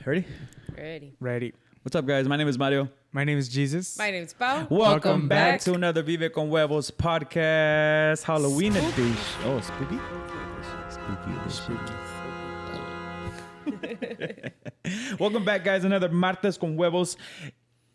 Ready? Ready. What's up, guys? My name is Mario. My name is Jesus. My name's Pao. Welcome back to another Vive con Huevos podcast Halloween edition. Oh, spooky? Spooky. Welcome back, guys. Another Martes con Huevos.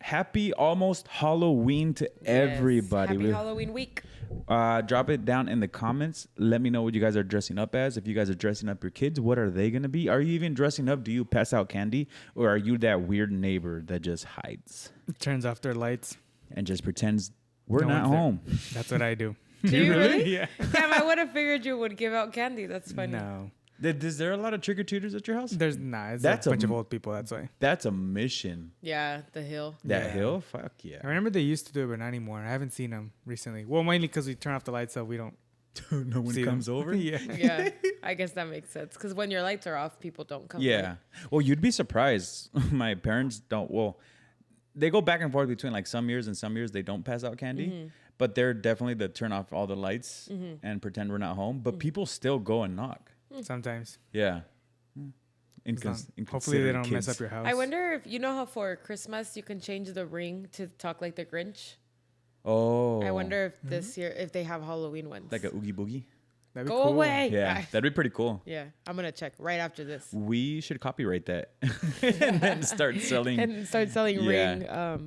Happy almost Halloween to everybody. Happy Halloween week. Drop it down in the comments. Let me know what you guys are dressing up as. If you guys are dressing up your kids, what are they going to be? Are you even dressing up? Do you pass out candy? Or are you that weird neighbor that just hides? Turns off their lights. And just pretends we're No not one's there. home. That's what I do. Do you really? Yeah. Damn, I would have figured you would give out candy. That's funny. No. Is there a lot of trick-or-treaters at your house? It's That's a bunch of old people. That's why. That's a mission. Yeah, the hill. That hill? Fuck yeah. I remember they used to do it, but not anymore. I haven't seen them recently. Well, mainly because we turn off the lights so we don't No one see comes them. over? Yeah. Yeah, I guess that makes sense. Because when your lights are off, people don't come. Yeah. Well, you'd be surprised. My parents don't. Well, they go back and forth between like some years and some years they don't pass out candy. Mm-hmm. But they're definitely the turn off all the lights and pretend we're not home. But people still go and knock. Sometimes. Yeah. Hopefully they don't mess up your house. I wonder if you know how for Christmas you can change the ring to talk like the Grinch. Oh. I wonder if this year if they have Halloween ones. Like a Oogie Boogie? That'd be Go cool. away. Yeah. That'd be pretty cool. Yeah, I'm gonna check right after this We should copyright that and then start selling. and start selling Yeah.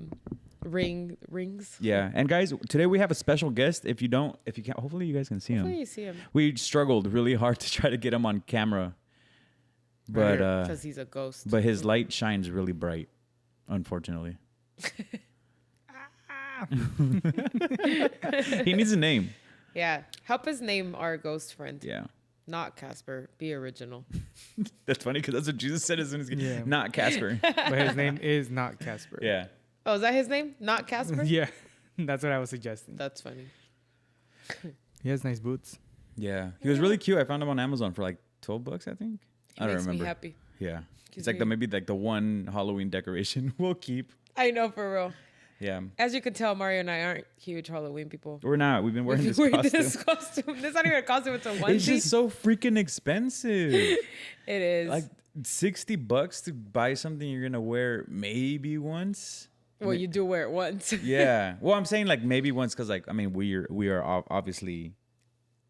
rings. Yeah. And guys, today we have a special guest. If you can't, hopefully you guys can see Hopefully him. you see him We struggled really hard to try to get him on camera. But because he's a ghost. but his light shines really bright, unfortunately. He needs a name. Yeah, help us name our ghost friend. Yeah. Not Casper. Be original. That's funny because that's what Jesus said as soon as he Yeah. not Casper. But his name is not Casper. Yeah. Oh, is that his name? Not Casper? Yeah. That's what I was suggesting. That's funny. He has nice boots. Yeah. He was really cute. I found him on Amazon for like $12, I think. It I don't makes remember. me happy. Yeah. Gives It's like me- maybe like the one Halloween decoration we'll keep. I know, for real. Yeah. As you can tell, Mario and I aren't huge Halloween people. We're not. We've been wearing this We're costume. this costume. This is not even a costume. It's a onesie. It's just so freaking expensive. It is. Like $60 to buy something you're gonna wear maybe once. Well, you do wear it once. Yeah. Well, I'm saying like maybe once because like I mean we are obviously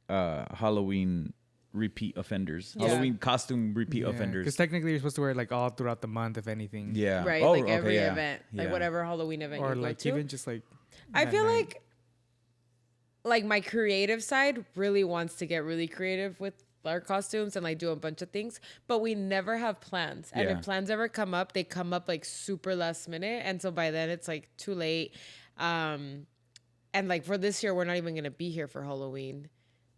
Halloween repeat offenders. Yeah. Halloween costume repeat Because offenders. technically you're supposed to wear it like all throughout the month, if anything. Yeah. Right, Oh, like okay, every yeah. event. Like Yeah. whatever Halloween event Or you go like to. even just like. I that feel night. like my creative side really wants to get really creative with our costumes and like do a bunch of things, but we never have plans. And Yeah. if plans ever come up, they come up like super last minute, and so by then it's like too late. And like for this year, we're not even gonna be here for Halloween,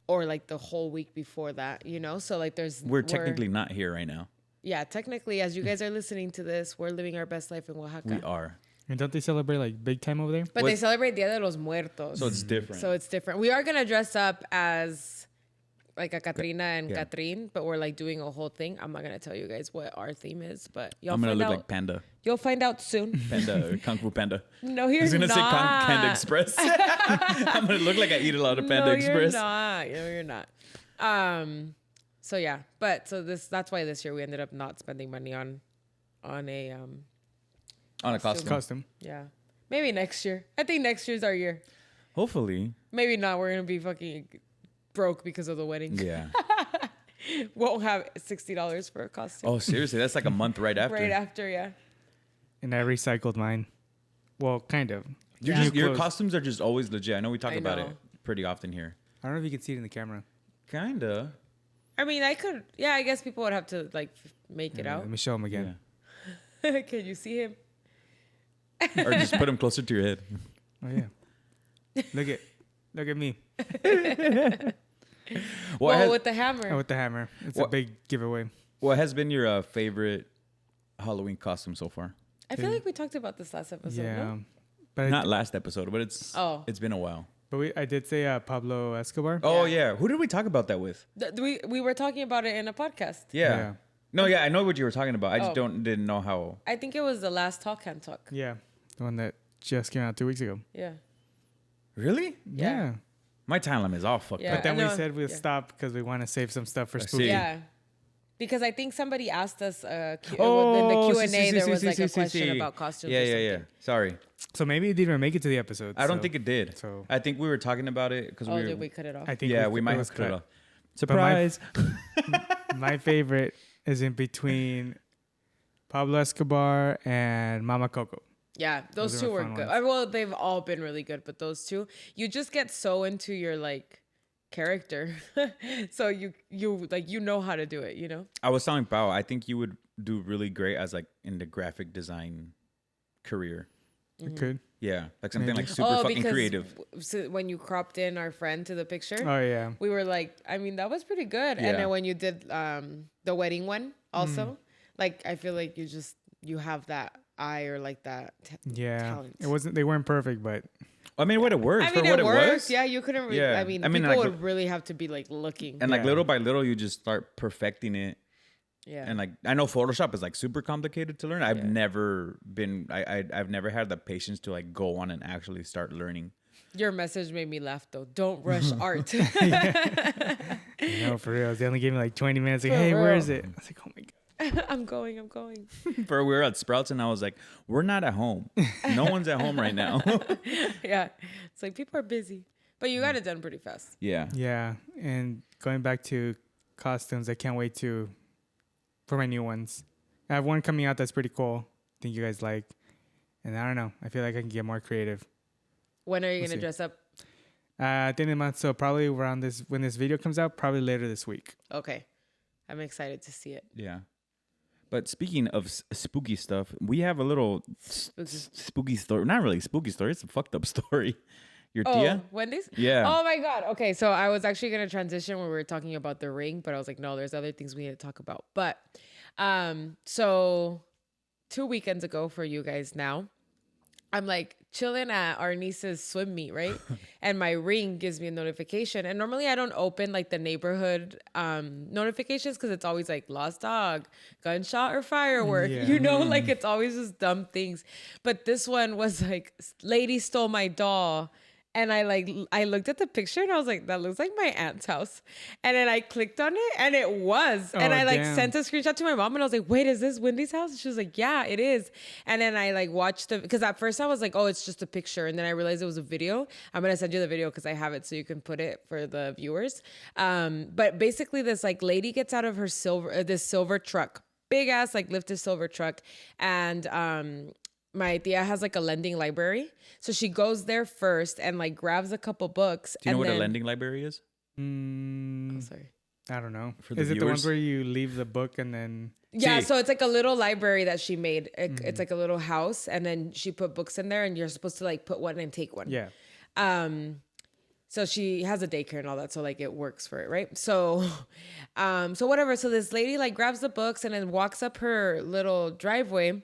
or like the whole week before that, you know. So like We're technically not here right now. yeah, technically, as you guys are listening to this, we're living our best life in Oaxaca. We are. And don't they celebrate like big time over there? But they celebrate Dia de los Muertos. So it's different. So it's different. We are gonna dress up as like a Katrina and Yeah. Catherine, but we're like doing a whole thing. I'm not gonna tell you guys what our theme is, but I'm gonna find look out. like Panda. You'll find out soon. Panda, Kung Fu Panda. No, I you're was gonna not. say Panda Express. I'm gonna look like I eat a lot of Panda no, Express. You're not. No, you're not. So yeah, but that's why this year we ended up not spending money on a On a costume. Costume. yeah. Maybe next year. I think next year's our year. Hopefully. Maybe not. We're gonna be fucking broke because of the wedding. Yeah. Won't have $60 for a costume. Oh, seriously? That's like a month right after. Right after, yeah. And I recycled mine. Well, kind of. You're Yeah. just, your Clothes. costumes are just always legit. I know we talk I about know. it pretty often here. I don't know if you can see it in the camera. Kinda. I mean, I could. Yeah, I guess people would have to like make it Yeah, out. Let me show him again. Can you see him? Or just put them closer to your head. Oh yeah. Look at me. Well, with the hammer. Oh, with the hammer. It's a What- big giveaway. What has been your favorite Halloween costume so far? I feel like we talked about this last episode. Yeah. No? But Not last episode, but it's been a while. I did say Pablo Escobar. Oh yeah. Who did we talk about that with? We were talking about it in a podcast. Yeah. Yeah. No, yeah, I know what you were talking about. I just Oh. didn't know how. I think it was the last Talk Can Talk. Yeah. The one that just came out 2 weeks ago. Yeah. Really? Yeah. My timeline is all fucked Yeah. up. But then I we know. said we'll Yeah. stop because we want to save some stuff for I see. spooky. Yeah. Because I think somebody asked us in the Oh, Q&A, sí, sí, there sí, was sí, like a sí, sí, question sí. about costumes Yeah, or yeah, something. yeah. Sorry. So maybe it didn't make it to the episode. I don't think it did. So I think we were talking about it because Oh, did we cut it off? I think we might it have was cut it cut. off. Surprise. My favorite is in between Pablo Escobar and Mama Coco. Yeah, those are two my were fun good. ones. Well, they've all been really good, but those two, you just get so into your like character, so you like you know how to do it. You know. I was telling Pao, I think you would do really great as like in the graphic design career. It could. Yeah, like something Maybe. like super fucking creative. So when you cropped in our friend to the picture, Oh yeah. we were like, I mean, that was pretty good. Yeah. And then when you did the wedding one, also, like I feel like you have that eye or like that talent. It wasn't. They weren't perfect, but I mean, what it works I mean, for what it it works. was. Yeah, you couldn't. Yeah. I mean, I mean, people like, would really have to be like looking. And like Yeah. little by little, you just start perfecting it. Yeah. And like I know Photoshop is like super complicated to learn. I've never been. I've never had the patience to like go on and actually start learning. Your message made me laugh though. Don't rush art. no, for real. They only gave me like 20 minutes. Like, For hey, where real. is it? I was like, oh my god. I'm going. We were at Sprouts and I was like, we're not at home. No one's at home right now. Yeah. It's like people are busy. But you got it done pretty fast. Yeah. Yeah, and going back to costumes, I can't wait for my new ones. I have one coming out that's pretty cool. I think you guys like. And I don't know. I feel like I can get more creative. When are you We'll going to see. dress up? At the end of the month, so probably around when this video comes out, probably later this week. Okay. I'm excited to see it. Yeah. But speaking of spooky stuff, we have a little spooky story. Not really spooky story. It's a fucked up story. Your tia? Wendy's? Yeah. Oh my God. Okay. So I was actually going to transition when we were talking about the ring, but I was like, no, there's other things we need to talk about. But so 2 weekends ago for you guys now, I'm like chilling at our niece's swim meet, right? And my ring gives me a notification. And normally I don't open like the neighborhood notifications because it's always like lost dog, gunshot or firework. Yeah. You know, like it's always just dumb things. But this one was like, lady stole my doll. And I looked at the picture and I was like, that looks like my aunt's house. And then I clicked on it and it was. And I like damn. sent a screenshot to my mom and I was like, wait, is this Wendy's house? And she was like, yeah, it is. And then I like watched because at first I was like, oh, it's just a picture. And then I realized it was a video. I'm going to send you the video because I have it so you can put it for the viewers. But basically this like lady gets out of her this silver truck, big ass like lifted silver truck. And, my tia has like a lending library. So she goes there first and like grabs a couple books. Do you know what then, a lending library is? Oh, sorry. I don't know. For the Is it the ones viewers? where you leave the book and then... Yeah, See. so it's like a little library that she made. It's like a little house, and then she put books in there, and you're supposed to like put one and take one. Yeah. So she has a daycare and all that, so like it works for it, right? So, so whatever. So this lady like grabs the books and then walks up her little driveway.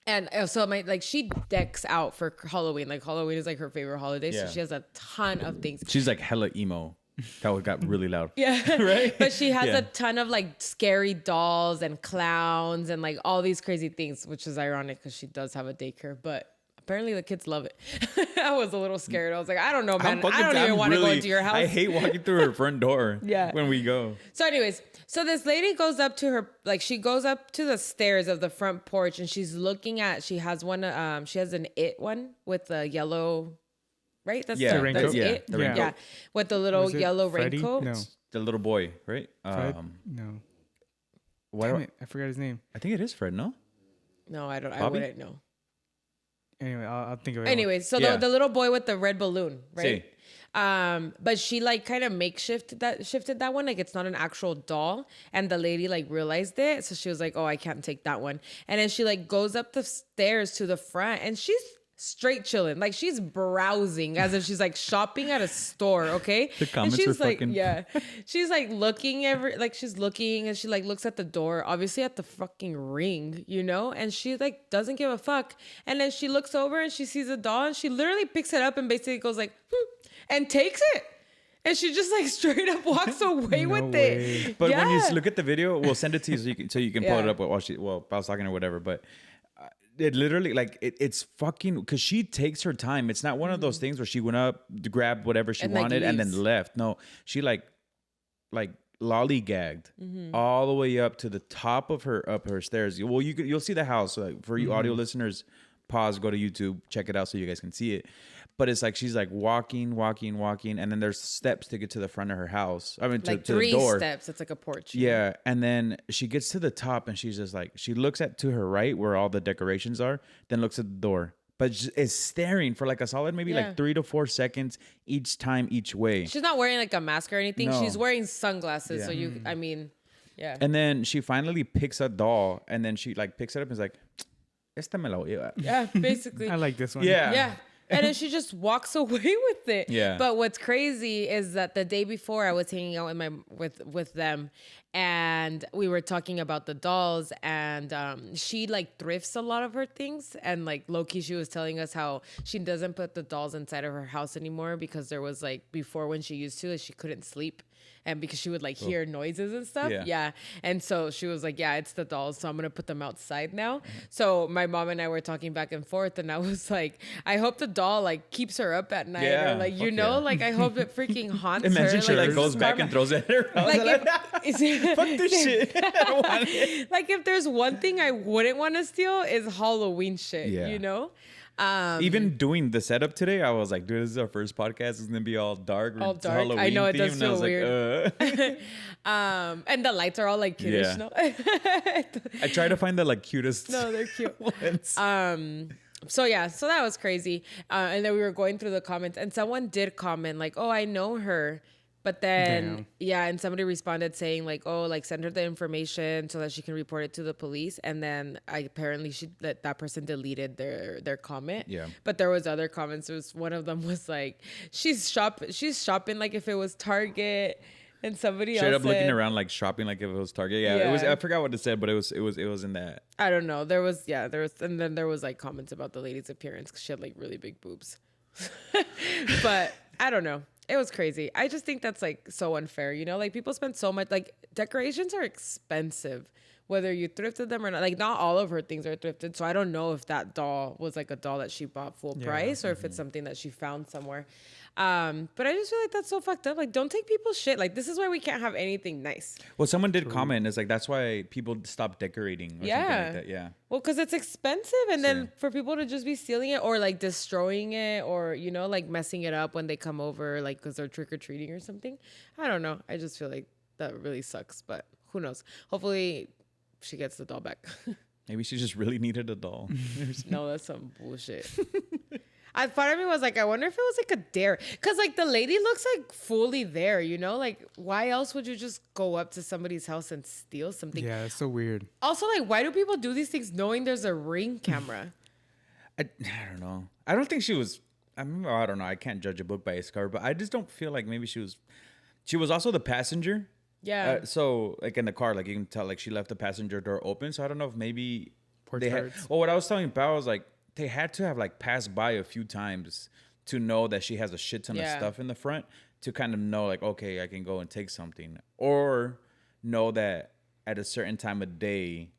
And so she decks out for Halloween. Like Halloween is like her favorite holiday. Yeah. So she has a ton of things. She's like hella emo. That one got really loud. Yeah. Right? But she has Yeah. a ton of like scary dolls and clowns and like all these crazy things, which is ironic because she does have a daycare. But apparently the kids love it. I was a little scared. I was like, I don't know, man. I don't even want to go into your house. I hate walking through her front door Yeah. when we go. So anyways, so this lady goes up to her, like she goes up to the stairs of the front porch and she's looking at, she has an it one with the yellow, right? That's Yeah, the raincoat? yeah, it. the Yeah. raincoat. Yeah. With the little Was it yellow Freddy? raincoat. No. The little boy, right? Fred? No. Why Damn do it. I forgot his name. I think it is Fred, no? No, I don't, I Bobby? wouldn't know. Anyway, I'll think of it. Anyways, so Yeah. the little boy with the red balloon, right? See. But she like kind of shifted that one, like it's not an actual doll, and the lady like realized it, so she was like, oh, I can't take that one. And then she like goes up the stairs to the front and she's straight chilling, like she's browsing as if she's like shopping at a store. Okay. The comments and she's are like, fucking- yeah, she's like looking she's looking and she like looks at the door, obviously at the fucking ring, you know, and she like doesn't give a fuck. And then she looks over and she sees a doll and she literally picks it up and basically goes like, and takes it. And she just like straight up walks away No with way. it. But when you Yeah. look at the video, we'll send it to you so you can pull it Yeah. up while I was talking or whatever. But it literally like it's fucking because she takes her time. It's not one of those things where she went up to grab whatever she And, like, wanted and then leaves. left. No, she like lollygagged all the way up to the top of her stairs. Well, you'll see the house. Like, for you audio listeners, pause, go to YouTube, check it out so you guys can see it. But it's like she's like walking, and then there's steps to get to the front of her house. I mean, Like to the 3 door. steps. It's like a porch. Yeah, and then she gets to the top, and she's just like, she looks to her right where all the decorations are, then looks at the door, but is staring for like a solid maybe like 3 to 4 seconds each time each way. She's not wearing like a mask or anything. No. She's wearing sunglasses. Yeah. So I mean, yeah. And then she finally picks a doll, and then she like picks it up and is like, "Esta me la voy a llevar." Yeah, basically. I like this one. Yeah. And then she just walks away with it. Yeah. But what's crazy is that the day before I was hanging out with them, and we were talking about the dolls, and she like thrifts a lot of her things, and like low-key she was telling us how she doesn't put the dolls inside of her house anymore because there was like before when she used to, she couldn't sleep. And because she would like hear noises and stuff. Yeah. And so she was like, yeah, it's the dolls. So I'm going to put them outside now. So my mom and I were talking back and forth. And I was like, I hope the doll like keeps her up at night. Yeah, or like, you fuck know, yeah. like I hope it freaking haunts Imagine her. she like this goes is back karma. and throws it at her house. Like Fuck this shit. I don't want it. like if there's one thing I wouldn't want to steal is Halloween shit, Yeah. you know? Even doing the setup today, I was like, dude, this is our first podcast. It's gonna be all dark. All It's dark. I Halloween know, it themed. does And I feel was weird. And the lights are all like kiddish, Yeah. no? I try to find the like cutest. No, they're cute. ones. So yeah, so that was crazy. And then we were going through the comments, and someone did comment like, "Oh, I know her," but then Damn. yeah, and somebody responded saying like, "Oh, like send her the information so that she can report it to the police." And then apparently that person deleted their comment. Yeah. But there was other comments. There was one of them was like, "She's shopping like if it was Target." And somebody Straight else up looking said, around like shopping like if it was Target. Yeah, it was. Yeah. I forgot what it said, but it was in that. I don't know. There was, and then there was like comments about the lady's appearance because she had like really big boobs. But I don't know. It was crazy. I just think that's like so unfair, you know? Like people spend so much, like decorations are expensive, whether you thrifted them or not. Like not all of her things are thrifted. So I don't know if that doll was like a doll that she bought full price or if it's something that she found somewhere. But I just feel like that's so fucked up. Like don't take people's shit. Like this is why we can't have anything nice. Well, someone did comment. It's like that's why people stop decorating. Or something like that. Yeah. Well, because it's expensive, and then for people to just be stealing it or like destroying it, or you know, like messing it up when they come over, like because they're trick or treating or something. I don't know. I just feel like that really sucks. But who knows? Hopefully, she gets the doll back. Maybe she just really needed a doll. No, that's some bullshit. Part of me was like, I wonder if it was like a dare. Because, like, the lady looks like fully there, you know? Like, why else would you just go up to somebody's house and steal something? Yeah, it's so weird. Also, like, why do people do these things knowing there's a Ring camera? I don't know. I don't think she was. I mean, I don't know. I can't judge a book by its cover, but I just don't feel like maybe she was. She was also the passenger. Yeah. So, like in the car, like you can tell, like she left the passenger door open. So I don't know if maybe Porch they had. guards. Well, what I was telling Pao was like they had to have like passed by a few times to know that she has a shit ton of stuff in the front to kind of know like, okay, I can go and take something, or know that at a certain time of day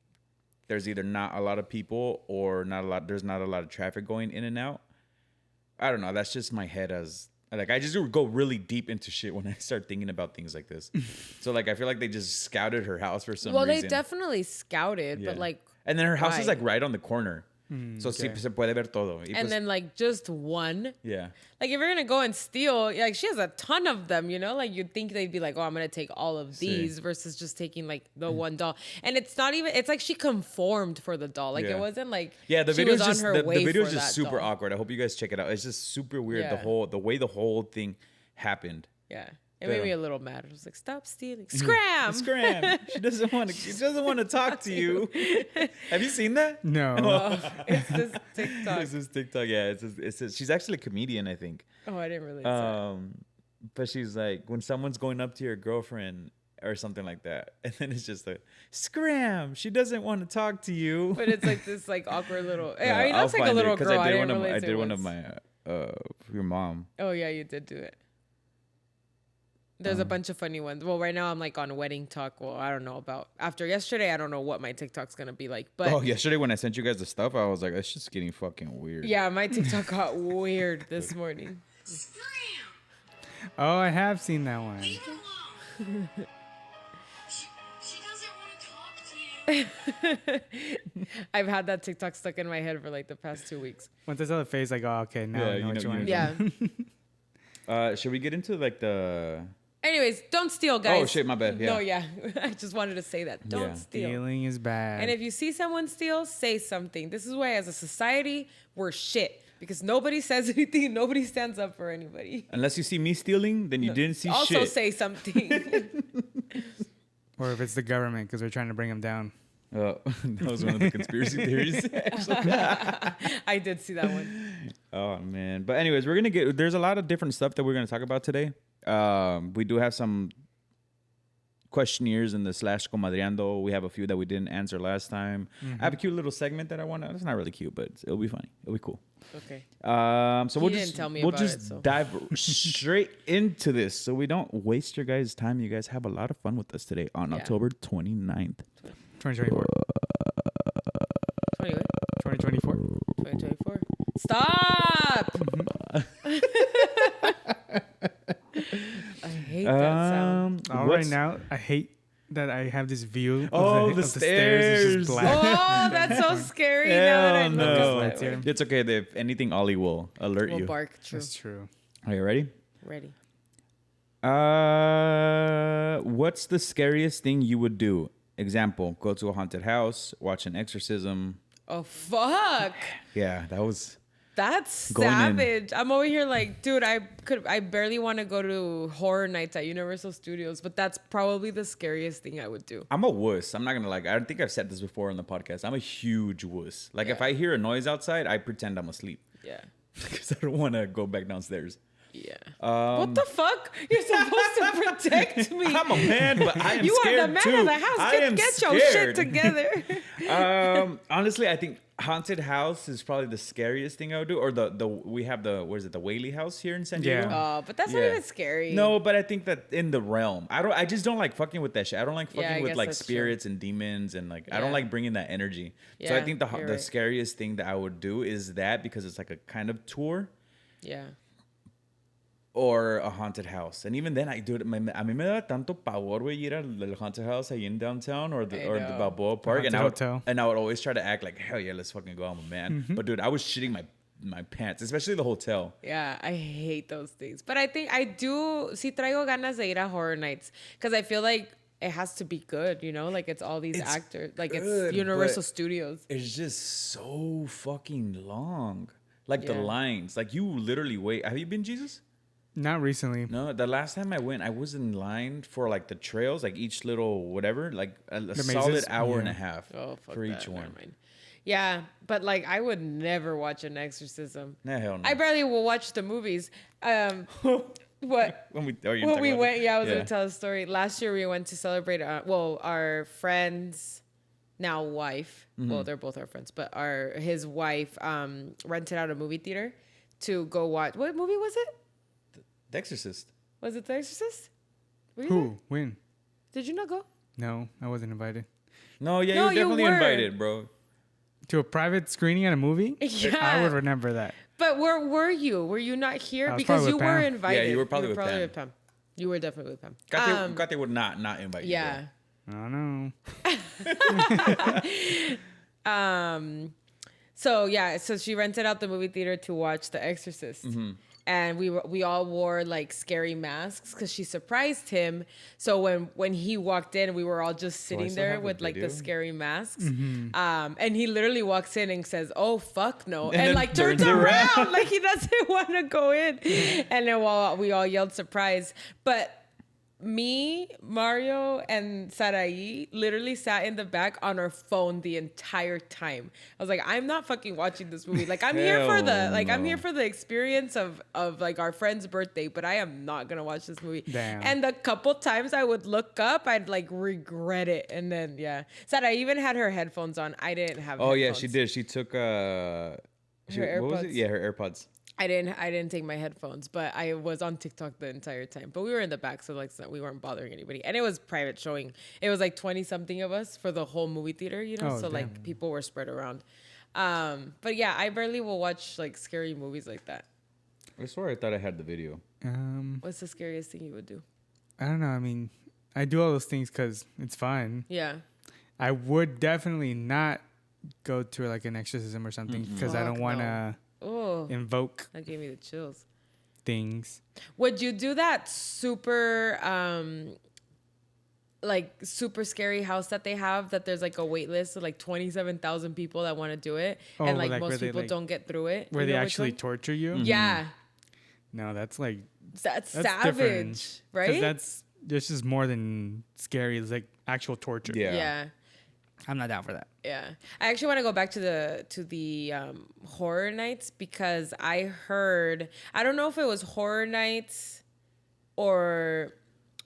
there's either not a lot of people or there's not a lot of traffic going in and out. I don't know. That's just my head as like I just go really deep into shit when I start thinking about things like this. So like I feel like they just scouted her house for some reason. Well, they definitely scouted, but like, and then her house is why? like right on the corner. So sí se puede ver todo. Y and pues, then like just one. yeah. Like if you're gonna go and steal, like she has a ton of them, you know. Like you'd think they'd be like, "Oh, I'm gonna take all of these," versus just taking like the one doll. And it's not even. It's like she conformed for the doll. Like Yeah. it wasn't like The she video was is on just her the way video for is just that super doll. awkward. I hope you guys check it out. It's just super weird. Yeah. The way the whole thing happened. Yeah, it made Yeah. me a little mad. I was like, "Stop stealing, scram!" Scram. She doesn't want to. She doesn't want to talk to you. Have you seen that? No. Oh, it's this TikTok. It's this TikTok. Yeah. She's actually a comedian, I think. Oh, I didn't realize that. But she's like, when someone's going up to your girlfriend or something like that, and then it's just like, scram. She doesn't want to talk to you. But it's like this like awkward little. Yeah, I mean, that's I'll like a find it, little 'cause girl. I I did it one of was. my your mom. Oh yeah, you did do it. There's a bunch of funny ones. Well, right now I'm like on wedding talk. Well, I don't know about after yesterday. I don't know what my TikTok's gonna be like. But Yesterday when I sent you guys the stuff, I was like, it's just getting fucking weird. yeah, my TikTok got weird this morning. Oh, I have seen that one. I've had that TikTok stuck in my head for like the past 2 weeks. Once I saw the face, like, oh, okay, now I know what you want to do. Yeah. Should we get into like the... Anyways, don't steal, guys. Oh, shit, my bad. Yeah. No, yeah. I just wanted to say that. Don't steal. Stealing is bad. And if you see someone steal, say something. This is why, as a society, we're shit. Because nobody says anything. Nobody stands up for anybody. Unless you see me stealing, then you didn't see shit. Also say something. Or if it's the government, because we're trying to bring them down. Oh, that was one of the conspiracy theories. I did see that one. Oh, man. But anyways, there's a lot of different stuff that we're going to talk about today. We do have some questionnaires in the /comadreando. We have a few that we didn't answer last time. Mm-hmm. I have a cute little segment that I want to... It's not really cute, but it'll be funny. It'll be cool. Okay. So we'll just dive straight into this so we don't waste your guys' time. You guys have a lot of fun with us today on October 29th. 2024. 2024. 2024. Stop! I hate that sound. Right now, I hate that I have this view of the stairs. It's just black. Oh, that's so scary. Now that I look at it. It's okay. If anything, Ollie will alert you. Will bark. True. That's true. Are you ready? Ready. What's the scariest thing you would do? Example, go to a haunted house, watch an exorcism. Oh, fuck. Yeah, That's savage. I'm over here like, dude, I barely want to go to horror nights at Universal Studios, but that's probably the scariest thing I would do. I'm a wuss. I'm not going to I don't think I've said this before on the podcast. I'm a huge wuss. Like if I hear a noise outside, I pretend I'm asleep. Yeah. Because I don't want to go back downstairs. Yeah. What the fuck? You're supposed to protect me. I'm a man, but I am you scared are the man too. of the house. Get your shit together. Honestly, I think haunted house is probably the scariest thing I would do. Or we have the Whaley House here in San Diego. Yeah. Oh, but that's not even scary. No, but I think that in the realm, I just don't like fucking with that shit. I don't like fucking with like spirits and demons and like I don't like bringing that energy. Yeah, so I think the scariest thing that I would do is that because it's like a kind of tour. Yeah. Or a haunted house. And even then, a mí me da tanto pavor, güey, ir al haunted house ahí in downtown or the Balboa Park. And I would always try to act like, hell yeah, let's fucking go. I'm a man. Mm-hmm. But dude, I was shitting my pants, especially the hotel. Yeah, I hate those things. But I think I do, sí traigo ganas de ir a horror nights. Because I feel like it has to be good, you know? Like it's all these actors. Like good, it's Universal Studios. It's just so fucking long. Like the lines. Like you literally wait. Have you been, Jesus? Not recently. No, the last time I went, I was in line for like the trails, like each little whatever, like a solid hour and a half for each one. Yeah, but like I would never watch an exorcism. Nah, hell no. I barely will watch the movies. What? when we went, I was going to tell a story. Last year we went to celebrate, our friend's now wife. Mm-hmm. Well, they're both our friends, but his wife rented out a movie theater to go watch. What movie was it? The Exorcist. Was it The Exorcist? Who? When? Did you not go? No, I wasn't invited. No, you were definitely invited, bro. To a private screening at a movie? Yeah. I would remember that. But where were you? Were you not here? Because you were invited. Yeah, you were probably with Pam. You were definitely with Pam. Kate would not invite you. Yeah. Bro. I don't know. So she rented out the movie theater to watch The Exorcist. Mm-hmm. And we all wore like scary masks because she surprised him. So when he walked in, we were all just sitting there with like the scary masks. Mm-hmm. And he literally walks in and says, "Oh fuck no," and like turns around like he doesn't want to go in. And then we all yelled surprise, but me, Mario, and Sarai literally sat in the back on our phone the entire time. I was like, I'm not fucking watching this movie. Like, I'm here for I'm here for the experience of like our friend's birthday, but I am not gonna watch this movie. Damn. And the couple times I would look up, I'd like regret it. And then Sarai even had her headphones on. I didn't have. Oh headphones. Yeah, she did. She took her AirPods. What was it? Yeah, her AirPods. I didn't take my headphones, but I was on TikTok the entire time. But we were in the back, so like we weren't bothering anybody. And it was private showing. It was like 20 something of us for the whole movie theater, you know. So damn. Like people were spread around. But yeah, I barely will watch like scary movies like that. I swear I thought I had the video. What's the scariest thing you would do? I don't know. I mean, I do all those things because it's fun. Yeah. I would definitely not go to like an exorcism or something because I don't want to invoke. That gave me the chills. Things. Would you do that super like super scary house that they have that there's like a wait list of like 27,000 people that want to do it and like most people don't get through it? Where they actually torture you? Yeah. No, that's like that's savage, different. Right? That's just more than scary. It's like actual torture. Yeah. I'm not down for that. Yeah, I actually want to go back to the horror nights because I heard, I don't know if it was horror nights or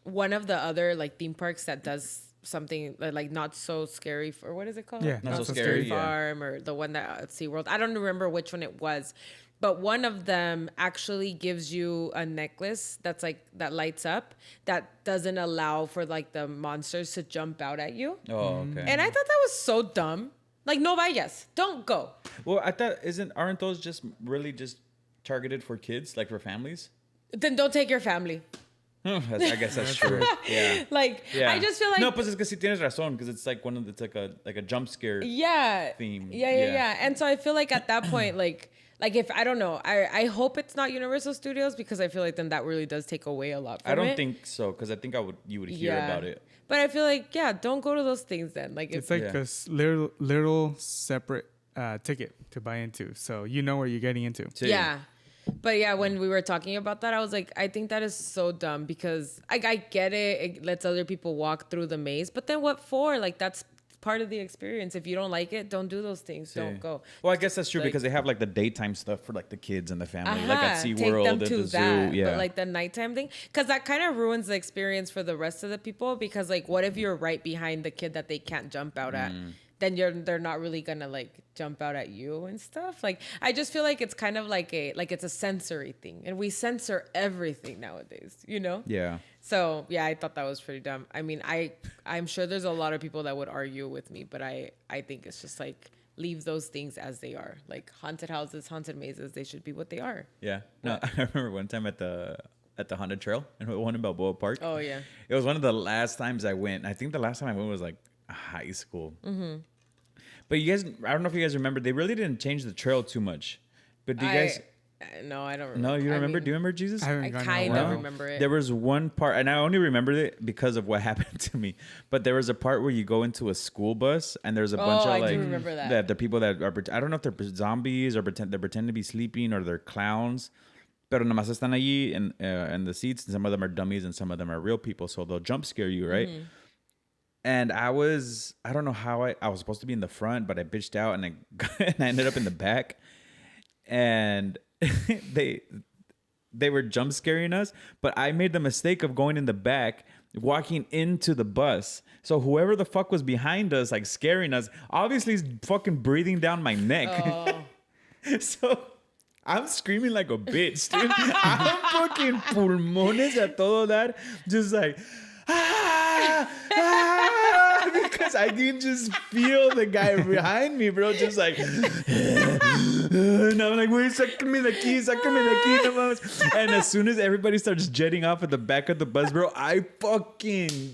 one of the other like theme parks that does something like not so scary for, what is it called? Yeah, not so scary farm or the one that at SeaWorld. I don't remember which one it was. But one of them actually gives you a necklace that's like that lights up that doesn't allow for like the monsters to jump out at you. Oh, okay. And I thought that was so dumb. Like, no vayas, don't go. Well, I thought aren't those just really just targeted for kids, like for families? Then don't take your family. I guess that's true. Yeah. Like, yeah. I just feel like no, pues es que sí tienes razón because it's like it's like a jump scare. Theme. Yeah. And so I feel like at that point, like if I don't know, I hope it's not Universal Studios because I feel like then that really does take away a lot from it. I don't think so because I think you would hear about it. But I feel like don't go to those things then. Like it's like a little separate ticket to buy into, so you know where you're getting into. Yeah. But yeah, when we were talking about that, I was like, I think that is so dumb because I get it. It lets other people walk through the maze. But then what for? Like, that's part of the experience. If you don't like it, don't do those things. Don't go. Well, I guess that's true because they have like the daytime stuff for like the kids and the family. Like at SeaWorld, at the zoo. Yeah. But like the nighttime thing, because that kind of ruins the experience for the rest of the people because like what if you're right behind the kid that they can't jump out at? Then they're not really gonna like jump out at you and stuff. Like I just feel like it's kind of like it's a sensory thing, and we censor everything nowadays, you know? Yeah. So yeah, I thought that was pretty dumb. I mean, I'm sure there's a lot of people that would argue with me, but I think it's just like leave those things as they are. Like haunted houses, haunted mazes, they should be what they are. Yeah. No, I remember one time at the haunted trail in one in Balboa Park. Oh yeah. It was one of the last times I went. I think the last time I went was like high school. But you guys, I don't know if you guys remember, they really didn't change the trail too much. But do you guys? No, I don't remember. No, you remember? Do you remember Jesus? I kind of remember it. There was one part, and I only remembered it because of what happened to me. But there was a part where you go into a school bus, and there's a bunch of like, I do remember that. The people that are, I don't know if they're zombies or they're pretending to be sleeping or they're clowns. Pero nomás están allí in the seats, and some of them are dummies and some of them are real people, so they'll jump scare you, right? And I don't know how I was supposed to be in the front, but I bitched out and I ended up in the back. And they were jump scaring us, but I made the mistake of going in the back, walking into the bus. So whoever the fuck was behind us, like scaring us, obviously is fucking breathing down my neck. Oh. So I'm screaming like a bitch, dude. I'm fucking pulmones a todo dar, just like, because I can just feel the guy behind me, bro, just like, and I'm like, wait, sácame de aquí, no mames. And as soon as everybody starts jetting off at the back of the bus, bro, I freaking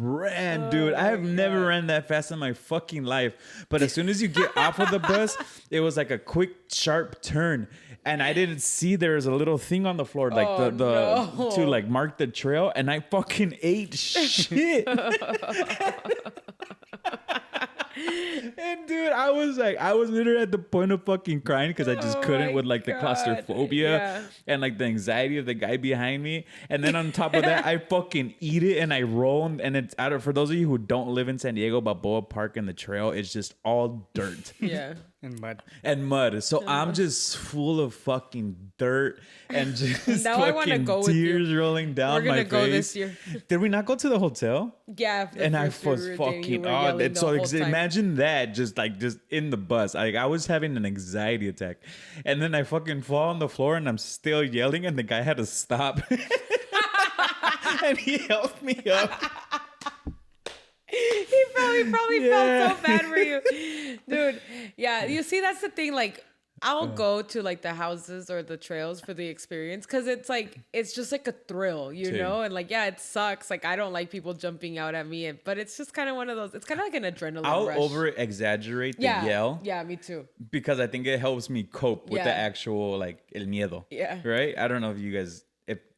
ran, dude. I have never ran that fast in my fucking life. But as soon as you get off of the bus, it was like a quick, sharp turn. And I didn't see there was a little thing on the floor, like to like mark the trail, and I fucking ate shit. And dude, I was literally at the point of fucking crying because I just couldn't with like the claustrophobia and like the anxiety of the guy behind me. And then on top of that, I fucking eat it and I roll. And it's for those of you who don't live in San Diego, Balboa Park and the trail, it's just all dirt. Yeah. And mud. So I'm just full of fucking dirt and just now I fucking go tears rolling down my face. We're gonna go this year. Did we not go to the hotel? Yeah. And I was fucking so imagine that just in the bus. I was having an anxiety attack, and then I fucking fall on the floor and I'm still yelling, and the guy had to stop, and he helped me up. He probably felt so bad for you, dude. Yeah, you see, that's the thing. Like, I'll go to like the houses or the trails for the experience because it's like it's just like a thrill, you know? And like, yeah, it sucks. Like I don't like people jumping out at me, but it's just kind of one of those. It's kind of like an adrenaline I'll rush. over exaggerate the yell. Yeah, me too. Because I think it helps me cope with the actual like el miedo. Yeah. Right? I don't know if you guys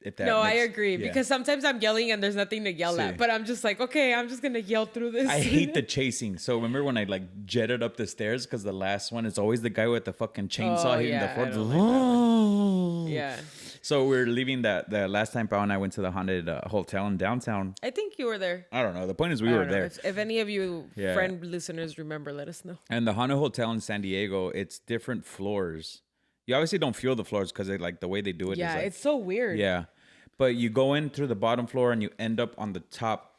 if that. No, I agree because sometimes I'm yelling and there's nothing to yell at, but I'm just like, okay, I'm just gonna yell through this. I hate the chasing. So remember when I like jetted up the stairs because the last one is always the guy with the fucking chainsaw hitting the floor. Yeah. So we're leaving the last time Pao and I went to the haunted hotel in downtown. I think you were there. I don't know. The point is we were there. If any of you friend listeners remember, let us know. And the haunted hotel in San Diego, it's different floors. You obviously don't feel the floors because like the way they do it. Yeah, is like, it's so weird. Yeah. But you go in through the bottom floor and you end up on the top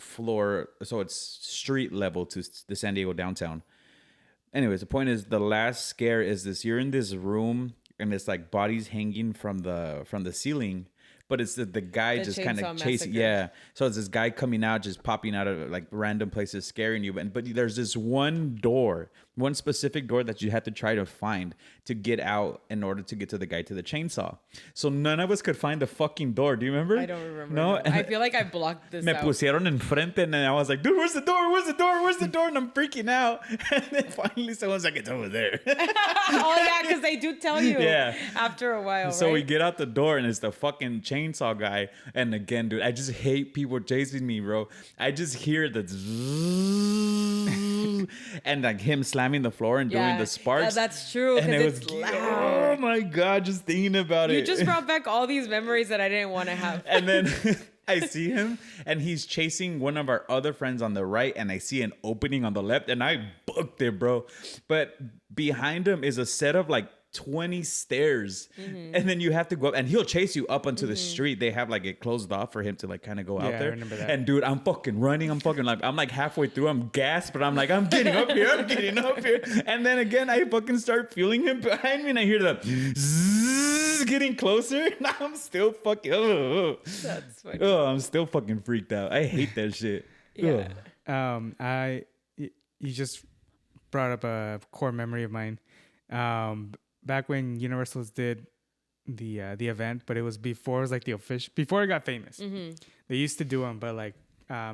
floor. So it's street level to the San Diego downtown. Anyways, the point is the last scare is this. You're in this room and it's like bodies hanging from the ceiling. But it's the guy just kind of chasing. Yeah. So it's this guy coming out, just popping out of like random places, scaring you. But there's this one specific door that you had to try to find to get out in order to get to the guy to the chainsaw. So none of us could find the fucking door. Do you remember? I don't remember. No? I feel like I blocked this Me out. pusieron enfrente and I was like, dude, where's the door? Where's the door? Where's the door? And I'm freaking out. And then finally someone's like, it's over there. Oh, yeah, because they do tell you after a while, So we get out the door and it's the fucking chainsaw guy. And again, dude, I just hate people chasing me, bro. I just hear the and like him slamming the floor and doing the sparks. That's true. And it was loud. Oh my God, just thinking about it. You just brought back all these memories that I didn't want to have. And then I see him and he's chasing one of our other friends on the right and I see an opening on the left and I booked it, bro. But behind him is a set of like 20 stairs and then you have to go up and he'll chase you up onto the street. They have like it closed off for him to like kind of go out there. I remember that. And dude, I'm fucking running. I'm like halfway through. I'm gasped, but I'm like, I'm getting up here. And then again, I fucking start feeling him behind me and I hear the zzz getting closer. Now I'm still fucking, That's funny. Oh, I'm still fucking freaked out. I hate that shit. Yeah. You just brought up a core memory of mine. Back when Universal's did the event, but it was before it was like the official, before it got famous. They used to do them, but like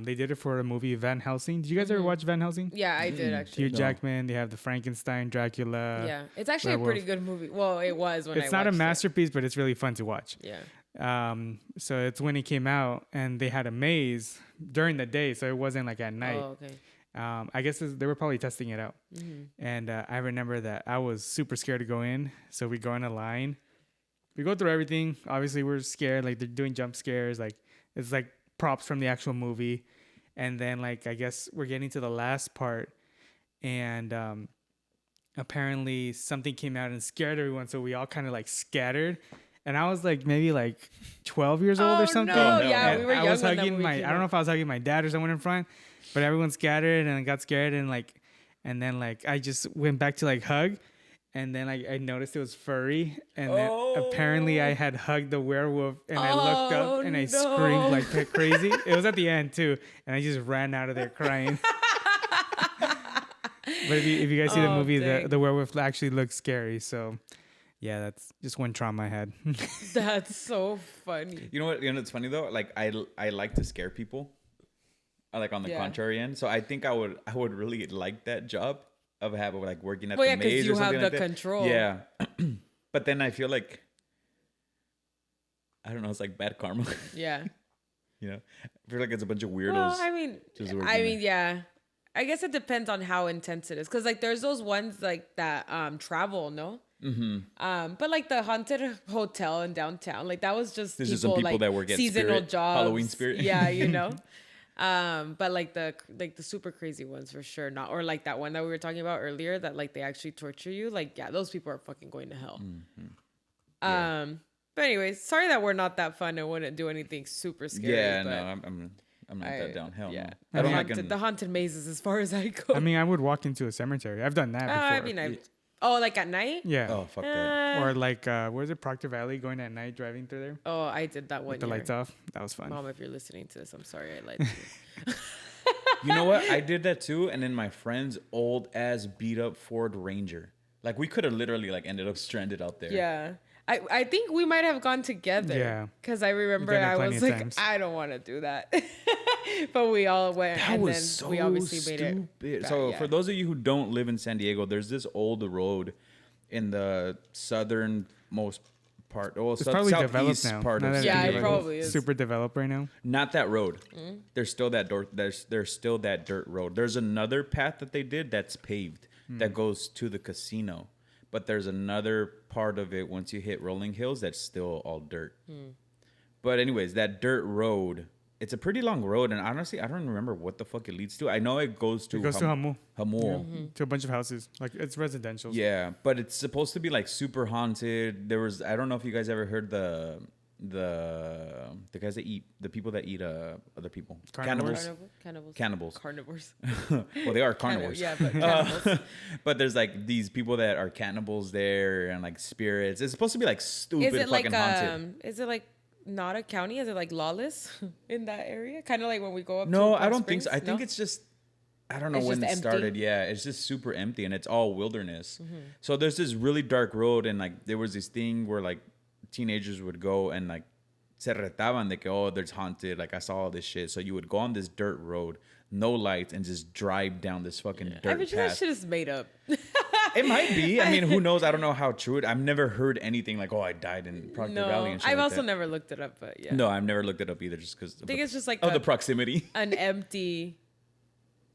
they did it for a movie Van Helsing. Did you guys ever watch Van Helsing? Yeah, I did actually. Hugh Jackman. They have the Frankenstein, Dracula. Yeah, it's actually a pretty good movie. Well, it was when it's not a masterpiece, but it's really fun to watch. Yeah. So it's when it came out, and they had a maze during the day, so it wasn't like at night. Oh, okay. I guess they were probably testing it out. And I remember that I was super scared to go in. So we go in a line. We go through everything. Obviously, we're scared. Like, they're doing jump scares. Like, it's like props from the actual movie. And then, like, I guess we're getting to the last part. And apparently something came out and scared everyone. So we all kind of, like, scattered. And I was, like, maybe, like, 12 years old or something. No. Yeah, we were young I was when hugging that movie I don't know if I was hugging my dad or someone in front. But everyone scattered and I got scared and then I just went back to like hug and then I noticed it was furry and then apparently I had hugged the werewolf and I looked up and I screamed like crazy. It was at the end too and I just ran out of there crying. But if you guys see the movie, the werewolf actually looks scary. So yeah, that's just one trauma I had. That's so funny. You know what? It's funny though. Like I like to scare people. Like on the contrary end, so I think I would really like that job of having like working at the maze or something like that. You have the control. Yeah, but then I feel like I don't know. It's like bad karma. Yeah. You know, I feel like it's a bunch of weirdos. Well, I mean, yeah. I guess it depends on how intense it is, because like there's those ones like that travel, no. But like the haunted hotel in downtown, like that was just there's just some people like, that work at seasonal Spirit, jobs, Halloween Spirit. Yeah, you know. But like the super crazy ones for sure not, or like that one that we were talking about earlier that like they actually torture you, like yeah, those people are fucking going to hell. Yeah. But anyways, sorry that we're not that fun and wouldn't do anything super scary. Yeah, no, I'm not that down. Hell yeah. no. The haunted mazes as far as I go. I mean, I would walk into a cemetery. I've done that before. I mean, like at night? Yeah. Oh, fuck that. Or like, where's it? Proctor Valley, going at night, driving through there. Oh, I did that one with the lights off. That was fun. Mom, if you're listening to this, I'm sorry I lied to you. You know what? I did that too. And then my friend's old ass beat up Ford Ranger. Like we could have literally like ended up stranded out there. Yeah. I think we might have gone together. Yeah. Because I remember We've done it I plenty was of like, times. I don't want to do that. But we all went. That and was then so we obviously stupid. made it. So yeah. for those of you who don't live in San Diego, there's this old road in the southernmost part. Well, It's probably developed southeast now. part Now of that San Yeah, it Diego. probably is. super developed right now. Not that road. Mm-hmm. There's still that there's still that dirt road. There's another path that they did that's paved that goes to the casino. But there's another part of it once you hit Rolling Hills that's still all dirt. But anyways, that dirt road, it's a pretty long road, and honestly, I don't remember what the fuck it leads to. I know it goes to It goes to Hamu. Hamu. To a bunch of houses. Like, it's residential. Yeah, but it's supposed to be like super haunted. I don't know if you guys ever heard the guys that eat, the people that eat other people. Carnivores? Cannibals. Carnivores. Well, they are carnivores. Yeah, but cannibals. But there's like these people that are cannibals there and like spirits. It's supposed to be like stupid fucking haunted. Is it like not a county? Is it like lawless in that area? Kind of like when we go up No, to I Palm don't think so. Springs? I think No? it's just, I don't know It's when it just empty? started. Yeah, it's just super empty and it's all wilderness. So there's this really dark road and like there was this thing where like teenagers would go and like se retaban de que, oh, there's haunted. Like I saw all this shit. So you would go on this dirt road, no lights, and just drive down this fucking I dirt bet you that path. shit is made up. It might be. I mean, who knows? I don't know how true it. I've never heard anything like, oh, I died in Proctor Valley and shit I've like also that. never looked it up, but yeah. No, I've never looked it up either, just because I think it's just like of the proximity. an empty,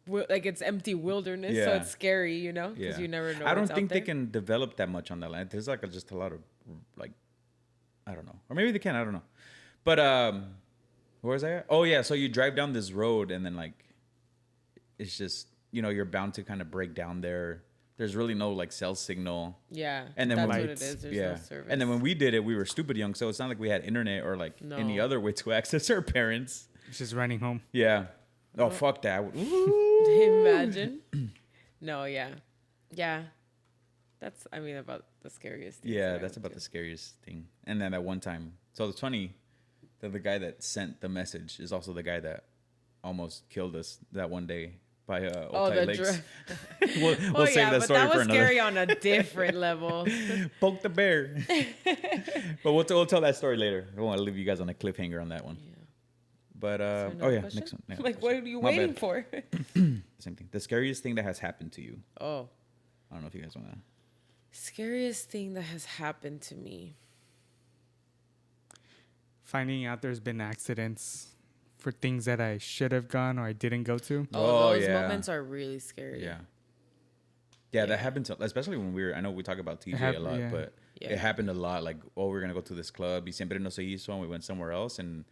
like it's empty wilderness, so Yeah. it's scary, you know, because Yeah. you never know. I don't what's think out they there. can develop that much on that land. There's like just a lot of like, I don't know, or maybe they can. I don't know. But where was I at? Oh yeah, so you drive down this road and then like, it's just, you know, you're bound to kind of break down there. There's really no like cell signal. Yeah, And then that's when- what it is. There's no service. And then when we did it, we were stupid young, so it's not like we had internet or like any No. other way to access our parents. It's just running home. Yeah. Oh fuck that. Ooh. Imagine. No, yeah. That's about the scariest thing. Yeah, that's about the scariest thing. And then that one time, so it's funny that the guy that sent the message is also the guy that almost killed us that one day by Otay Lakes. We'll save that story but that for was another. scary on a different level. Poke the bear. But we'll tell that story later. I don't want to leave you guys on a cliffhanger on that one. Yeah. But Another question? next one. Yeah, Like, what are you My waiting bad. for? Same thing. The scariest thing that has happened to you. Oh, I don't know if you guys want to. scariest thing that has happened to me. Finding out there's been accidents for things that I should have gone or I didn't go to. Oh, Those yeah. moments are really scary. Yeah, that happened to, especially when I know we talk about TJ a lot, but Yeah. it happened a lot. Like, oh, we're going to go to this club. Y siempre no se hizo, and we went somewhere else. And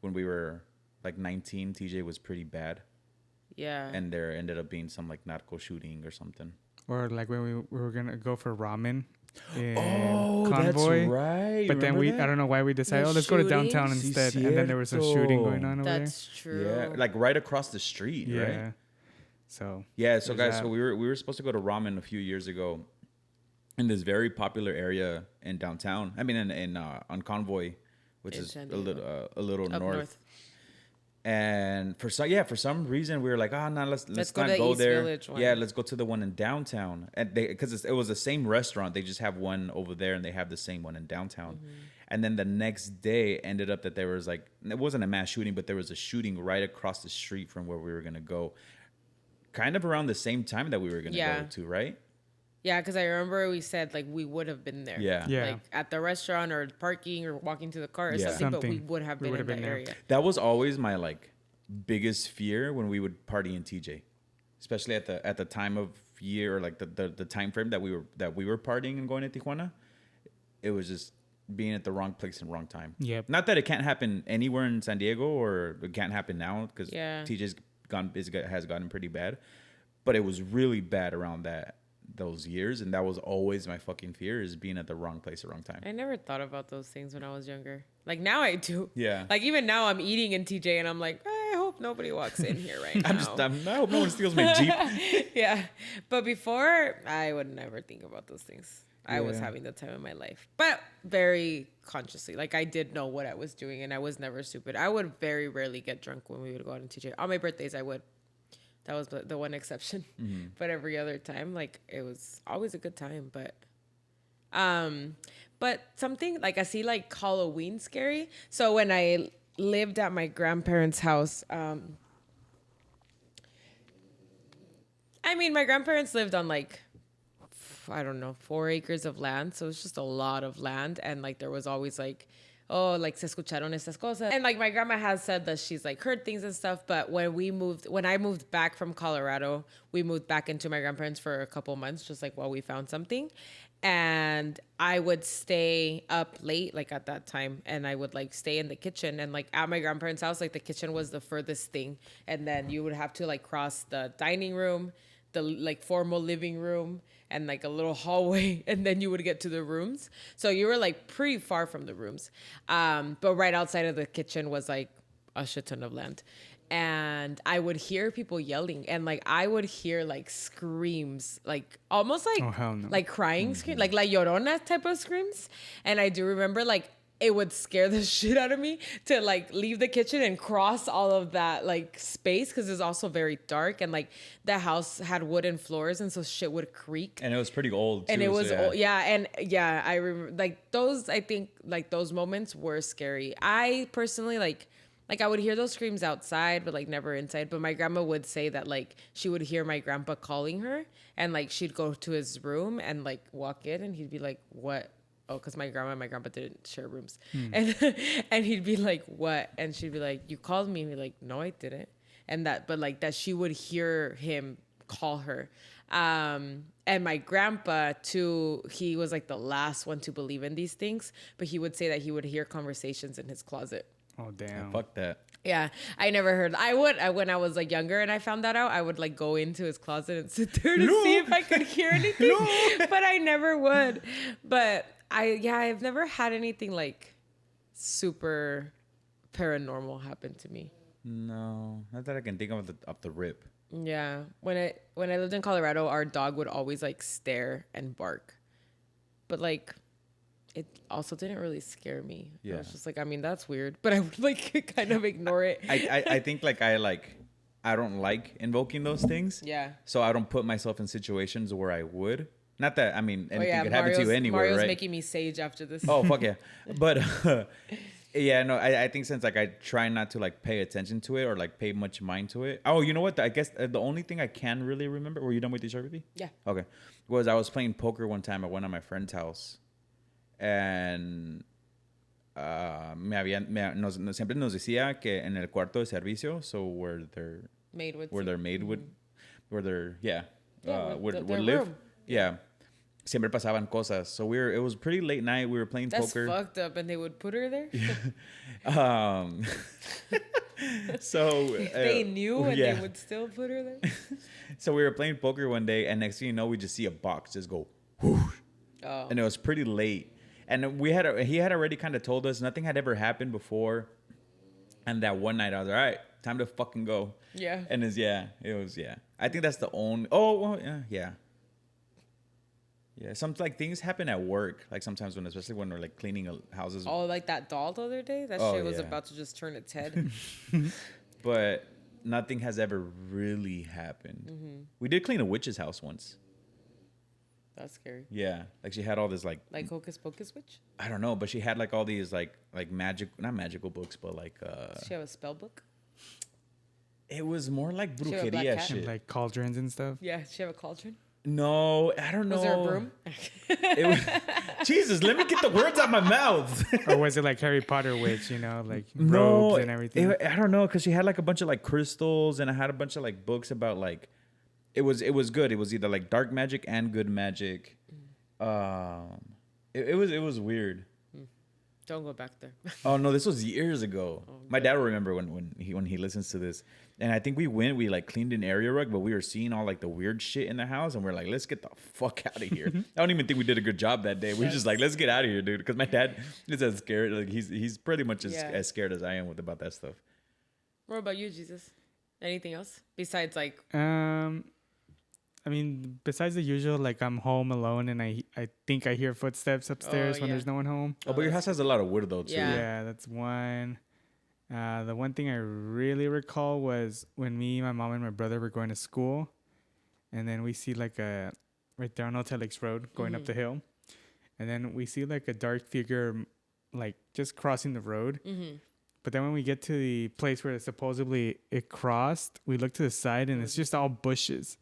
when we were like 19, TJ was pretty bad. Yeah. And there ended up being some like narco shooting or something. Or like when we were going to go for ramen in Oh, Convoy. that's right. But then Remember I don't know why we decided, The let's go to shooting? downtown Sí, instead. And then there was a shooting going on over That's true. Yeah, like right across the street, there. Yeah. right? So Yeah, so There's guys, that. so we were supposed to go to ramen a few years ago in this very popular area in downtown. I mean, in on Convoy, which In is San a little Up north. And for some reason we were like, no, let's go not to the go East there. Village one. Yeah, let's go to the one in downtown. And because it was the same restaurant, they just have one over there and they have the same one in downtown. Mm-hmm. And then the next day ended up that there was like, it wasn't a mass shooting, but there was a shooting right across the street from where we were gonna go, kind of around the same time that we were gonna go to, right? Yeah, because I remember we said like we would have been there. Yeah. Yeah. Like at the restaurant or parking or walking to the car or Yeah. something, but we Something. would have We been would in have that been there. area. That was always my like biggest fear when we would party in TJ, especially at the time of year or like the time frame that we were partying and going to Tijuana. It was just being at the wrong place and wrong time. Yep. Not that it can't happen anywhere in San Diego or it can't happen now because TJ's has gotten pretty bad, but it was really bad around those years, and that was always my fucking fear, is being at the wrong place at the wrong time. I never thought about those things when I was younger. Like now I do. Yeah. Like even now I'm eating in TJ and I'm like, I hope nobody walks in here right now. I hope no one steals my Jeep. Yeah. But before, I would never think about those things. I was Yeah. having the time of my life, but very consciously. Like I did know what I was doing and I was never stupid. I would very rarely get drunk when we would go out in TJ. On my birthdays, I would. That was the one exception. But every other time, like, it was always a good time. But something like I see like Halloween scary. So when I lived at my grandparents' house, I mean, my grandparents lived on like, I don't know, 4 acres of land. So it's just a lot of land. And like, there was always like, oh, like, se escucharon estas cosas. And like, my grandma has said that she's like heard things and stuff. But when I moved back from Colorado, we moved back into my grandparents for a couple months, just like while we found something. And I would stay up late, like at that time, and I would like stay in the kitchen. And like at my grandparents' house, like the kitchen was the furthest thing. And then you would have to like cross the dining room, the like formal living room, and like a little hallway, and then you would get to the rooms. So you were like pretty far from the rooms. But right outside of the kitchen was like a shit ton of land. And I would hear people yelling, and like I would hear like screams, like almost like like crying screams, like La Llorona type of screams. And I do remember like it would scare the shit out of me to like leave the kitchen and cross all of that like space, because it's also very dark, and like the house had wooden floors, and so shit would creak. And it was pretty old too, and it was old, yeah. And yeah, I remember like those. I think like those moments were scary. I personally like I would hear those screams outside, but like never inside. But my grandma would say that like she would hear my grandpa calling her, and like she'd go to his room and like walk in, and he'd be like, "What?" Oh, because my grandma and my grandpa didn't share rooms. And he'd be like, "What?" And she'd be like, "You called me." And he'd be like, "No, I didn't." And but like that she would hear him call her. And my grandpa too, he was like the last one to believe in these things, but he would say that he would hear conversations in his closet. Oh, damn. Fuck that. Yeah, I never heard. When I was like younger and I found that out, I would like go into his closet and sit there to see if I could hear anything, but I never would. But I've never had anything like super paranormal happen to me. No, not that I can think of the rip. Yeah, when I lived in Colorado, our dog would always like stare and bark, but like it also didn't really scare me. Yeah. I was just like, I mean, that's weird, but I would like kind of ignore it. I think like I don't like invoking those things. Yeah. So I don't put myself in situations where I would. Not that, I mean, anything could happen to you anywhere, Mario's right? making me sage after this. Oh, fuck yeah. But yeah, no, I think since like I try not to like pay attention to it or like pay much mind to it. Oh, you know what? I guess the only thing I can really remember, were you done with the Sharpie? Yeah. Okay. Was I was playing poker one time at one of my friend's house. And siempre nos decía que en el cuarto de servicio, so where their maid would live. Yeah. Siempre pasaban cosas. So it was pretty late night. We were playing poker. That's fucked up, and they would put her there. So they knew, and they would still put her there. So we were playing poker one day, and next thing you know, we just see a box just go whoosh. Oh. And it was pretty late. And he had already kind of told us nothing had ever happened before. And that one night I was like, all right, time to fucking go. Yeah. And it was. I think that's the only, yeah. Yeah, some like things happen at work, like sometimes especially when we're like cleaning houses. Oh, like that doll the other day? That shit was about to just turn its head. But nothing has ever really happened. Mm-hmm. We did clean a witch's house once. That's scary. Yeah, like she had all this like Hocus Pocus witch. I don't know, but she had like all these like not magical books, but like. Does she have a spell book? It was more like brujeria shit, and like cauldrons and stuff. Yeah, she have a cauldron. No, I don't know. Was there a broom? Jesus, let me get the words out my mouth. Or was it like Harry Potter witch? You know, like robes and everything. I don't know, because she had like a bunch of like crystals, and I had a bunch of like books about like. It was good. It was either like dark magic and good magic. It was weird. Don't go back there. Oh no, this was years ago. Oh, my dad will remember when he listens to this. And I think we like cleaned an area rug, but we were seeing all like the weird shit in the house, and we're like, let's get the fuck out of here. I don't even think we did a good job that day. We were just like, let's get out of here, dude. Because my dad is as scared. Like he's pretty much as scared as I am about that stuff. What about you, Jesus? Anything else besides like? I mean, besides the usual, like I'm home alone and I think I hear footsteps upstairs when there's no one home. Oh, but your house has a lot of wood though too. Yeah, that's one. The one thing I really recall was when me, my mom, and my brother were going to school, and then we see like right there on Otelix Road going up the hill, and then we see like a dark figure, like just crossing the road. But then when we get to the place where supposedly it crossed, we look to the side and it's just all bushes.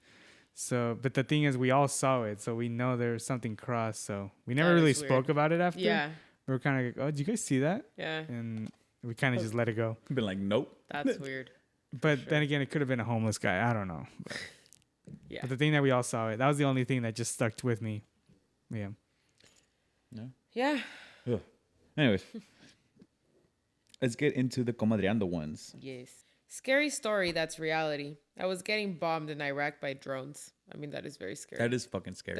So, but the thing is, we all saw it, so we know there's something crossed. So we never really spoke about it after. Yeah. We were kind of like, oh, did you guys see that? Yeah. And we kind of just let it go. Been like, nope. That's weird. But then again, it could have been a homeless guy. I don't know. But, yeah. But the thing that we all saw it, that was the only thing that just stuck with me. Yeah. No. Yeah. Ugh. Anyways, let's get into the comadreando ones. Yes. Scary story that's reality. I was getting bombed in Iraq by drones. I mean, that is very scary. That is fucking scary.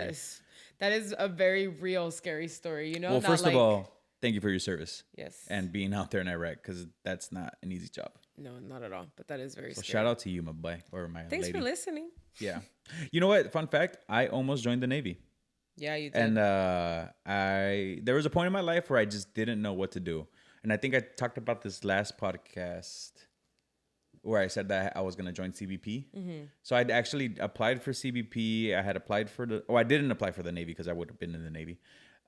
That is a very real scary story, you know? Well, first of all, thank you for your service. Yes. And being out there in Iraq, because that's not an easy job. No, not at all. But that is very scary. Shout out to you, my boy, or my Thanks lady. for listening. Yeah. You know what? Fun fact, I almost joined the Navy. Yeah, you did. And there was a point in my life where I just didn't know what to do. And I think I talked about this last podcast where I said that I was going to join CBP. So I'd actually applied for CBP. I had applied for I didn't apply for the Navy because I would have been in the Navy.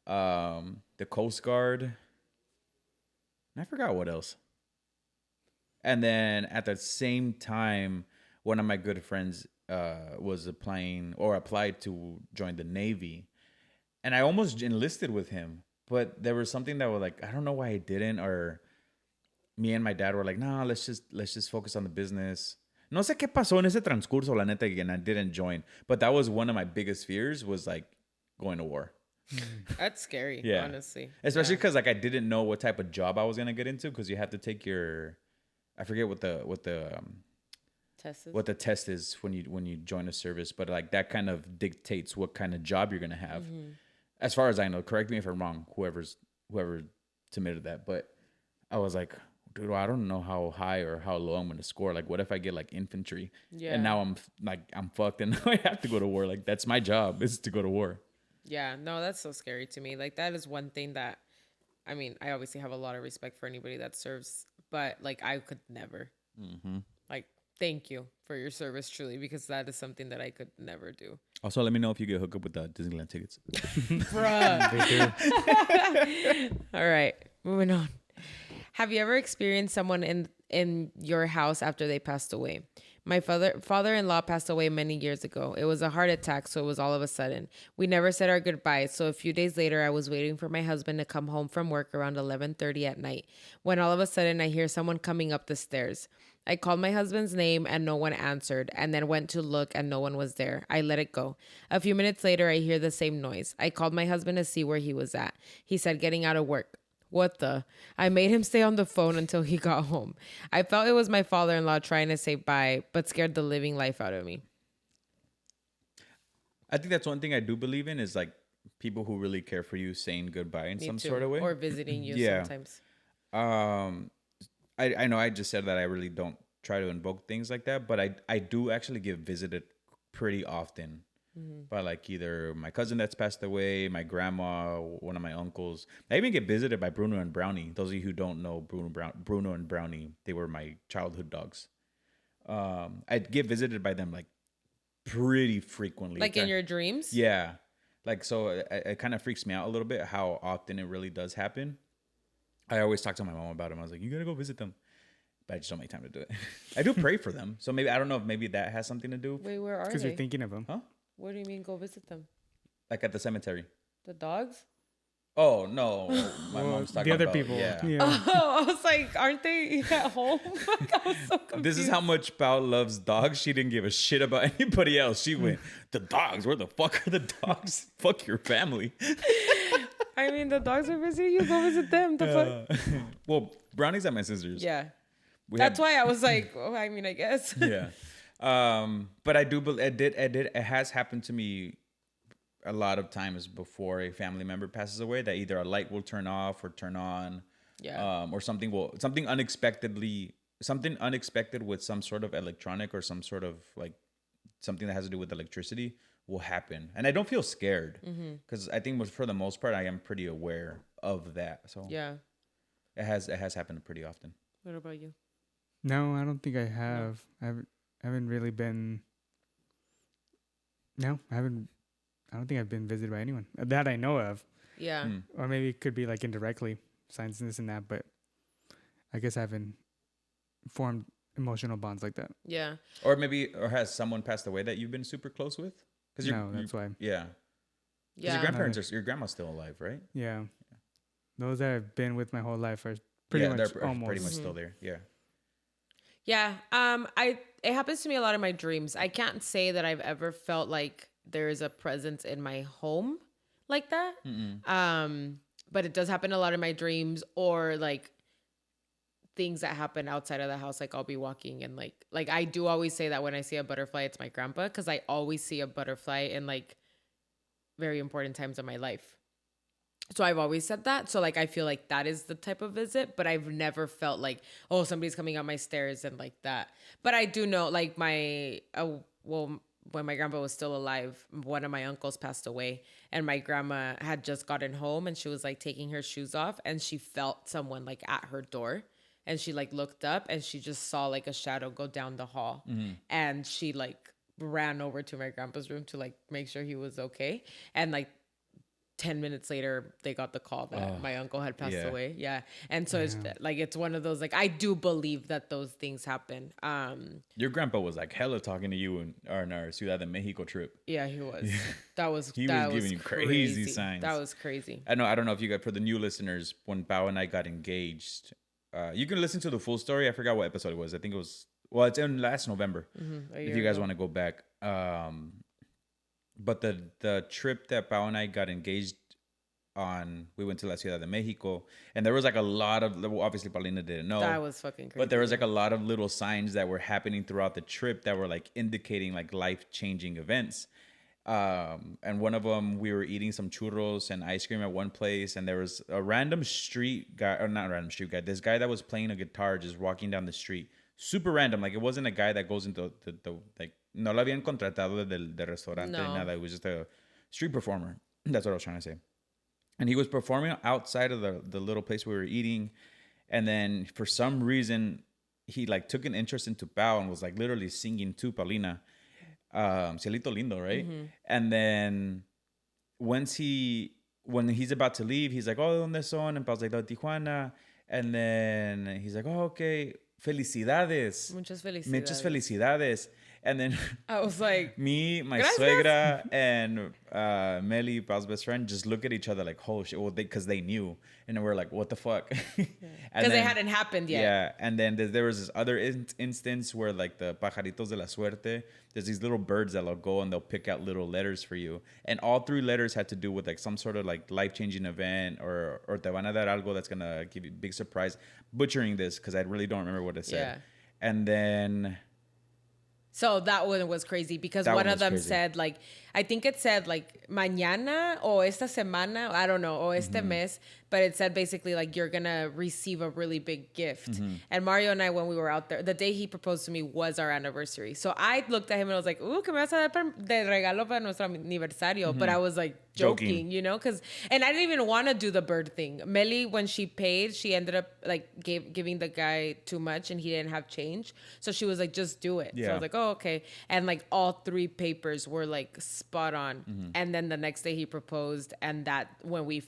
The Coast Guard. And I forgot what else. And then at the same time, one of my good friends was applied to join the Navy. And I almost enlisted with him. But there was something that was like, I don't know why I didn't, or me and my dad were like, nah, let's just focus on the business. No sé qué pasó en ese transcurso, la neta, and I didn't join. But that was one of my biggest fears, was like going to war. That's scary, honestly. Especially because like I didn't know what type of job I was gonna get into, because you have to take I forget what the test is when you join a service, but like that kind of dictates what kind of job you're gonna have. As far as I know, correct me if I'm wrong, whoever submitted that, but I was like, dude, I don't know how high or how low I'm going to score. Like, what if I get like infantry? Yeah. And now I'm fucked and now I have to go to war. Like, that's my job, is to go to war. Yeah, no, that's so scary to me. Like, that is one thing that, I mean, I obviously have a lot of respect for anybody that serves, but like, I could never. Like, thank you for your service, truly, because that is something that I could never do. Also, let me know if you get hooked up with the Disneyland tickets. Bruh. They do. All right, moving on. Have you ever experienced someone in your house after they passed away? My father-in-law passed away many years ago. It was a heart attack, so it was all of a sudden. We never said our goodbyes, so a few days later, I was waiting for my husband to come home from work around 11:30 at night, when all of a sudden I hear someone coming up the stairs. I called my husband's name and no one answered, and then went to look and no one was there. I let it go. A few minutes later, I hear the same noise. I called my husband to see where he was at. He said getting out of work. What the? I made him stay on the phone until he got home. I felt it was my father-in-law trying to say bye, but scared the living life out of me. I think that's one thing I do believe in, is like people who really care for you saying goodbye in some sort of way. Or visiting you sometimes. I know I just said that I really don't try to invoke things like that, but I do actually get visited pretty often. By like either my cousin that's passed away, my grandma, one of my uncles. I even get visited by Bruno and Brownie. Those of you who don't know Bruno and Brownie, they were my childhood dogs. I get visited by them like pretty frequently. Like in your dreams? Yeah. Like, so it kind of freaks me out a little bit how often it really does happen. I always talk to my mom about them. I was like, you got to go visit them. But I just don't make time to do it. I do pray for them. So maybe, I don't know if maybe that has something to do. Wait, where are they? Because you're thinking of them. Huh? What do you mean go visit them? Like at the cemetery. The dogs? Oh, no. My mom's talking about the other about, people. Yeah. Oh, I was like, aren't they at home? I was so confused. This is how much Pao loves dogs. She didn't give a shit about anybody else. She went, the dogs? Where the fuck are the dogs? Fuck your family. I mean, the dogs are visiting you. Go visit them. The fuck? Well, Brownie's at my sister's. Yeah. That's why I was like, oh, I mean, I guess. Yeah. But I do believe it has happened to me a lot of times before a family member passes away, that either a light will turn off or turn on. Yeah. Or something unexpected with some sort of electronic or some sort of like something that has to do with electricity will happen. And I don't feel scared, because I think for the most part, I am pretty aware of that. So yeah, it has happened pretty often. What about you? No, I don't think I have. No. I haven't really been. No, I haven't. I don't think I've been visited by anyone that I know of. Yeah. Or maybe it could be like indirectly, signs and this and that. But I guess I haven't formed emotional bonds like that. Yeah. Or has someone passed away that you've been super close with? No, that's why. Yeah. Yeah. Your grandma's still alive, right? Yeah. Those that I've been with my whole life are pretty much still there. Yeah. Yeah. It happens to me a lot in my dreams. I can't say that I've ever felt like there is a presence in my home like that. But it does happen a lot in my dreams, or like things that happen outside of the house. Like I'll be walking and like I do always say that when I see a butterfly, it's my grandpa, because I always see a butterfly in like very important times of my life. So I've always said that. So like I feel like that is the type of visit, but I've never felt like, oh, somebody's coming up my stairs and like that. But I do know like when my grandpa was still alive, one of my uncles passed away, and my grandma had just gotten home, and she was like taking her shoes off, and she felt someone like at her door, and she like looked up and she just saw like a shadow go down the hall, and she like ran over to my grandpa's room to like make sure he was okay. And like 10 minutes later, they got the call that my uncle had passed away. Yeah. And so it's like, it's one of those, like, I do believe that those things happen. Your grandpa was like hella talking to you on our Ciudad de Mexico trip. Yeah, he was. That was, he was giving you crazy signs. That was crazy. I don't know if you got, for the new listeners, when Bao and I got engaged, you can listen to the full story. I forgot what episode it was. I think it was, it's in last November. If you guys want to go back. But the trip that Pao and I got engaged on, we went to La Ciudad de Mexico, and there was like a lot of, obviously Paulina didn't know. That was fucking crazy. But there was like a lot of little signs that were happening throughout the trip that were like indicating like life-changing events. And one of them, we were eating some churros and ice cream at one place, and there was a random street guy, or not random street guy, this guy that was playing a guitar just walking down the street. Super random. Like it wasn't a guy that goes into the like, no lo habían contratado del restaurante, nada. It was just a street performer. That's what I was trying to say. And he was performing outside of the little place we were eating. And then for some reason, he like took an interest into Pao and was like literally singing to Paulina. Cielito Lindo, right? And then when he's about to leave, he's like, oh, ¿dónde son? And Pao's like, Tijuana. And then he's like, oh, okay. Felicidades. Muchas felicidades. And then I was like, me, my suegra, and Meli, Pao's best friend, just look at each other like, oh shit, because they knew. And we're like, what the fuck? Because it hadn't happened yet. Yeah. And then there was this other instance where like the pajaritos de la suerte, there's these little birds that'll go and they'll pick out little letters for you. And all 3 letters had to do with like some sort of like life-changing event, or te van a dar algo that's going to give you a big surprise. Butchering this because I really don't remember what it said. Yeah. And then... So that one was crazy because one of them said like, I think it said like mañana o esta semana, I don't know, o este mes, but it said basically like you're gonna receive a really big gift. And Mario and I, when we were out there, the day he proposed to me was our anniversary. So I looked at him and I was like, ¿qué me vas a dar de regalo para nuestro aniversario? But I was like joking, you know, and I didn't even want to do the bird thing. Meli, when she paid, she ended up like giving the guy too much and he didn't have change. So she was like, just do it. So I was like, oh, okay. And like all 3 papers were like spot on. And then the next day he proposed, and that when we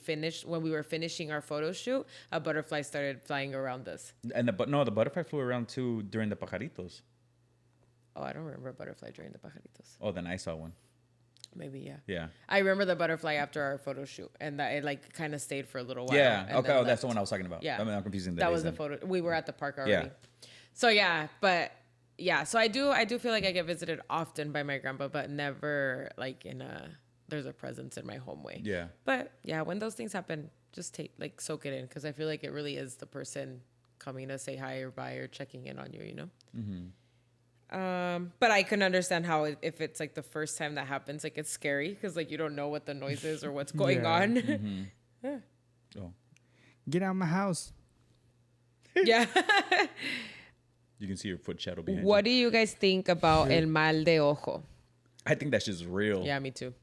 were finishing our photo shoot, a butterfly started flying around us. And the butterfly flew around too during the pajaritos. Oh, I don't remember a butterfly during the pajaritos. Oh, then I saw one. Maybe, yeah. Yeah. I remember the butterfly after our photo shoot, and that it like kind of stayed for a little while. Yeah. Okay. Oh, that's the one I was talking about. Yeah. I mean, I'm confusing the That days was then. the photo. We were at the park already. Yeah. So yeah, but yeah, so I do feel like I get visited often by my grandpa, but never like there's a presence in my home way. Yeah. But yeah, when those things happen, just soak it in, because I feel like it really is the person coming to say hi or bye or checking in on you, you know? But I can understand how if it's like the first time that happens, like it's scary because like you don't know what the noise is or what's going on. Yeah. Oh. Get out of my house. Yeah. You can see your foot shadow behind What do you guys think about el mal de ojo? I think that's just real. Yeah, me too.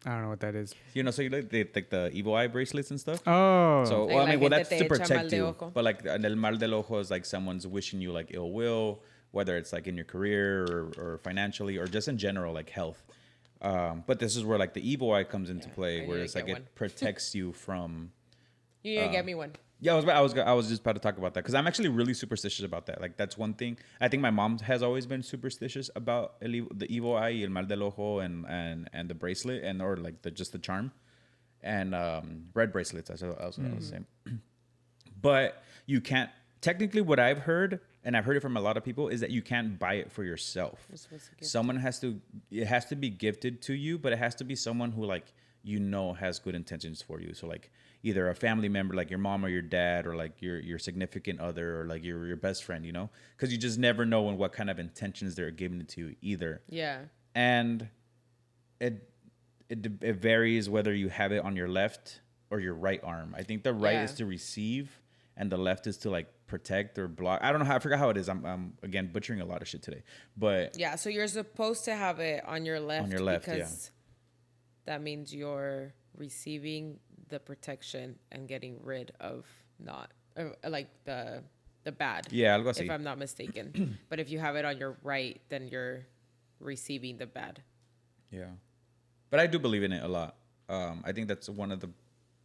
I don't know what that is. You know, so you like the evil eye bracelets and stuff. Oh. So, Like well, I la mean, well, gente that's te to echa mal protect de you. ojo. But like el mal del ojo is like someone's wishing you like ill will, whether it's like in your career or financially or just in general, like health. But this is where like the evil eye comes into play, I where need to it's like get it one. protects you from. You need to get me one. Yeah, I was just about to talk about that because I'm actually really superstitious about that. Like that's one thing. I think my mom has always been superstitious about the evil eye, el mal del ojo, and the bracelet, and or like just the charm, and red bracelets. That's what I was saying. But you can't. Technically, what I've heard, and I've heard it from a lot of people, is that you can't buy it for yourself. Someone has to. It has to be gifted to you, but it has to be someone who like has good intentions for you. So like either a family member, like your mom or your dad, or like your significant other, or like your best friend. You know, because you just never know what kind of intentions they're giving it to you either. Yeah. And it varies whether you have it on your left or your right arm. I think the right is to receive, and the left is to like protect or block. I don't know how. I forgot how it is. I'm again butchering a lot of shit today, but yeah. So you're supposed to have it on your left. On your left, because that means you're receiving the protection and getting rid of like the bad. Yeah, algo así. If I'm not mistaken. But if you have it on your right, then you're receiving the bad. Yeah, but I do believe in it a lot. I think that's one of the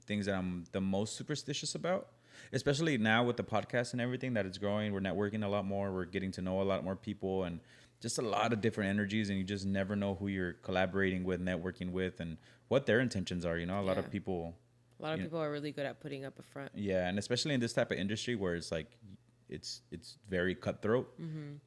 things that I'm the most superstitious about, especially now with the podcast and everything that it's growing. We're networking a lot more. We're getting to know a lot more people and just a lot of different energies, and you just never know who you're collaborating with, networking with, and what their intentions are. You know, a lot of people are really good at putting up a front. Yeah, and especially in this type of industry where it's like it's very cutthroat,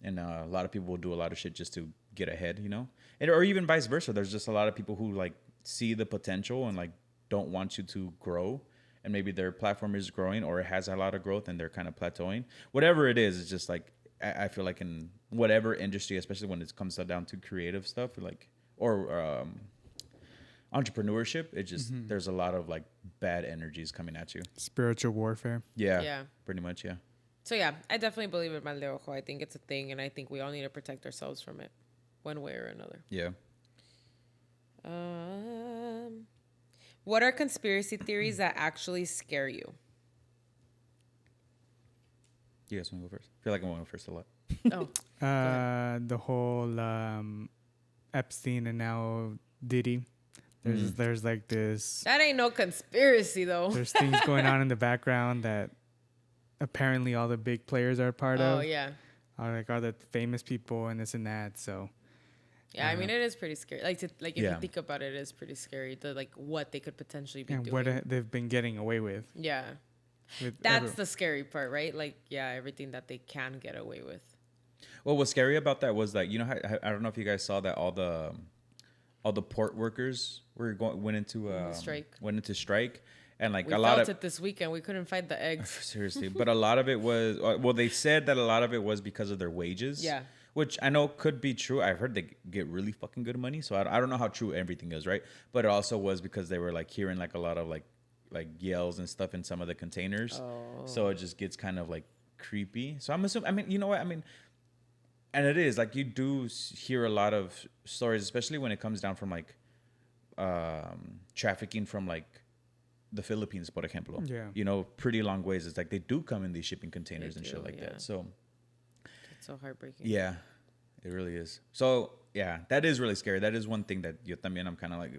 and a lot of people will do a lot of shit just to get ahead. You know, or even vice versa. There's just a lot of people who like see the potential and like don't want you to grow, and maybe their platform is growing or it has a lot of growth and they're kind of plateauing. Whatever it is, it's just like I feel like in whatever industry, especially when it comes down to creative stuff, or entrepreneurship, it just there's a lot of like bad energies coming at you. Spiritual warfare. Yeah, pretty much. Yeah. So yeah, I definitely believe in mal de ojo. I think it's a thing, and I think we all need to protect ourselves from it, one way or another. Yeah. What are conspiracy theories that actually scare you? You guys want to go first? I feel like I'm going first a lot. Oh. The whole Epstein and now Diddy. There's like this. That ain't no conspiracy though. There's things going on in the background that apparently all the big players are a part of. Oh yeah. Like all the famous people and this and that. So. Yeah, I mean it is pretty scary. If you think about it, it is pretty scary. Like what they could potentially be doing. What they've been getting away with. Yeah. That's the scary part, right? Like, yeah, everything that they can get away with. Well, what's scary about that was like, you know, I don't know if you guys saw that all the port workers went into strike, and like we felt it this weekend. We couldn't find the eggs. Seriously, but a lot of it was they said that a lot of it was because of their wages. Yeah. Which I know could be true. I've heard they get really fucking good money, so I don't know how true everything is, right? But it also was because they were like hearing like a lot of like yells and stuff in some of the containers. Oh. So it just gets kind of like creepy. So I'm assuming, I mean, you know what? I mean, and it is like you do hear a lot of stories, especially when it comes down from like trafficking from like the Philippines, por ejemplo. Yeah. You know, pretty long ways. It's like they do come in these shipping containers and shit like that. So it's so heartbreaking. Yeah, it really is. So yeah, that is really scary. That is one thing that yo también I'm kind of like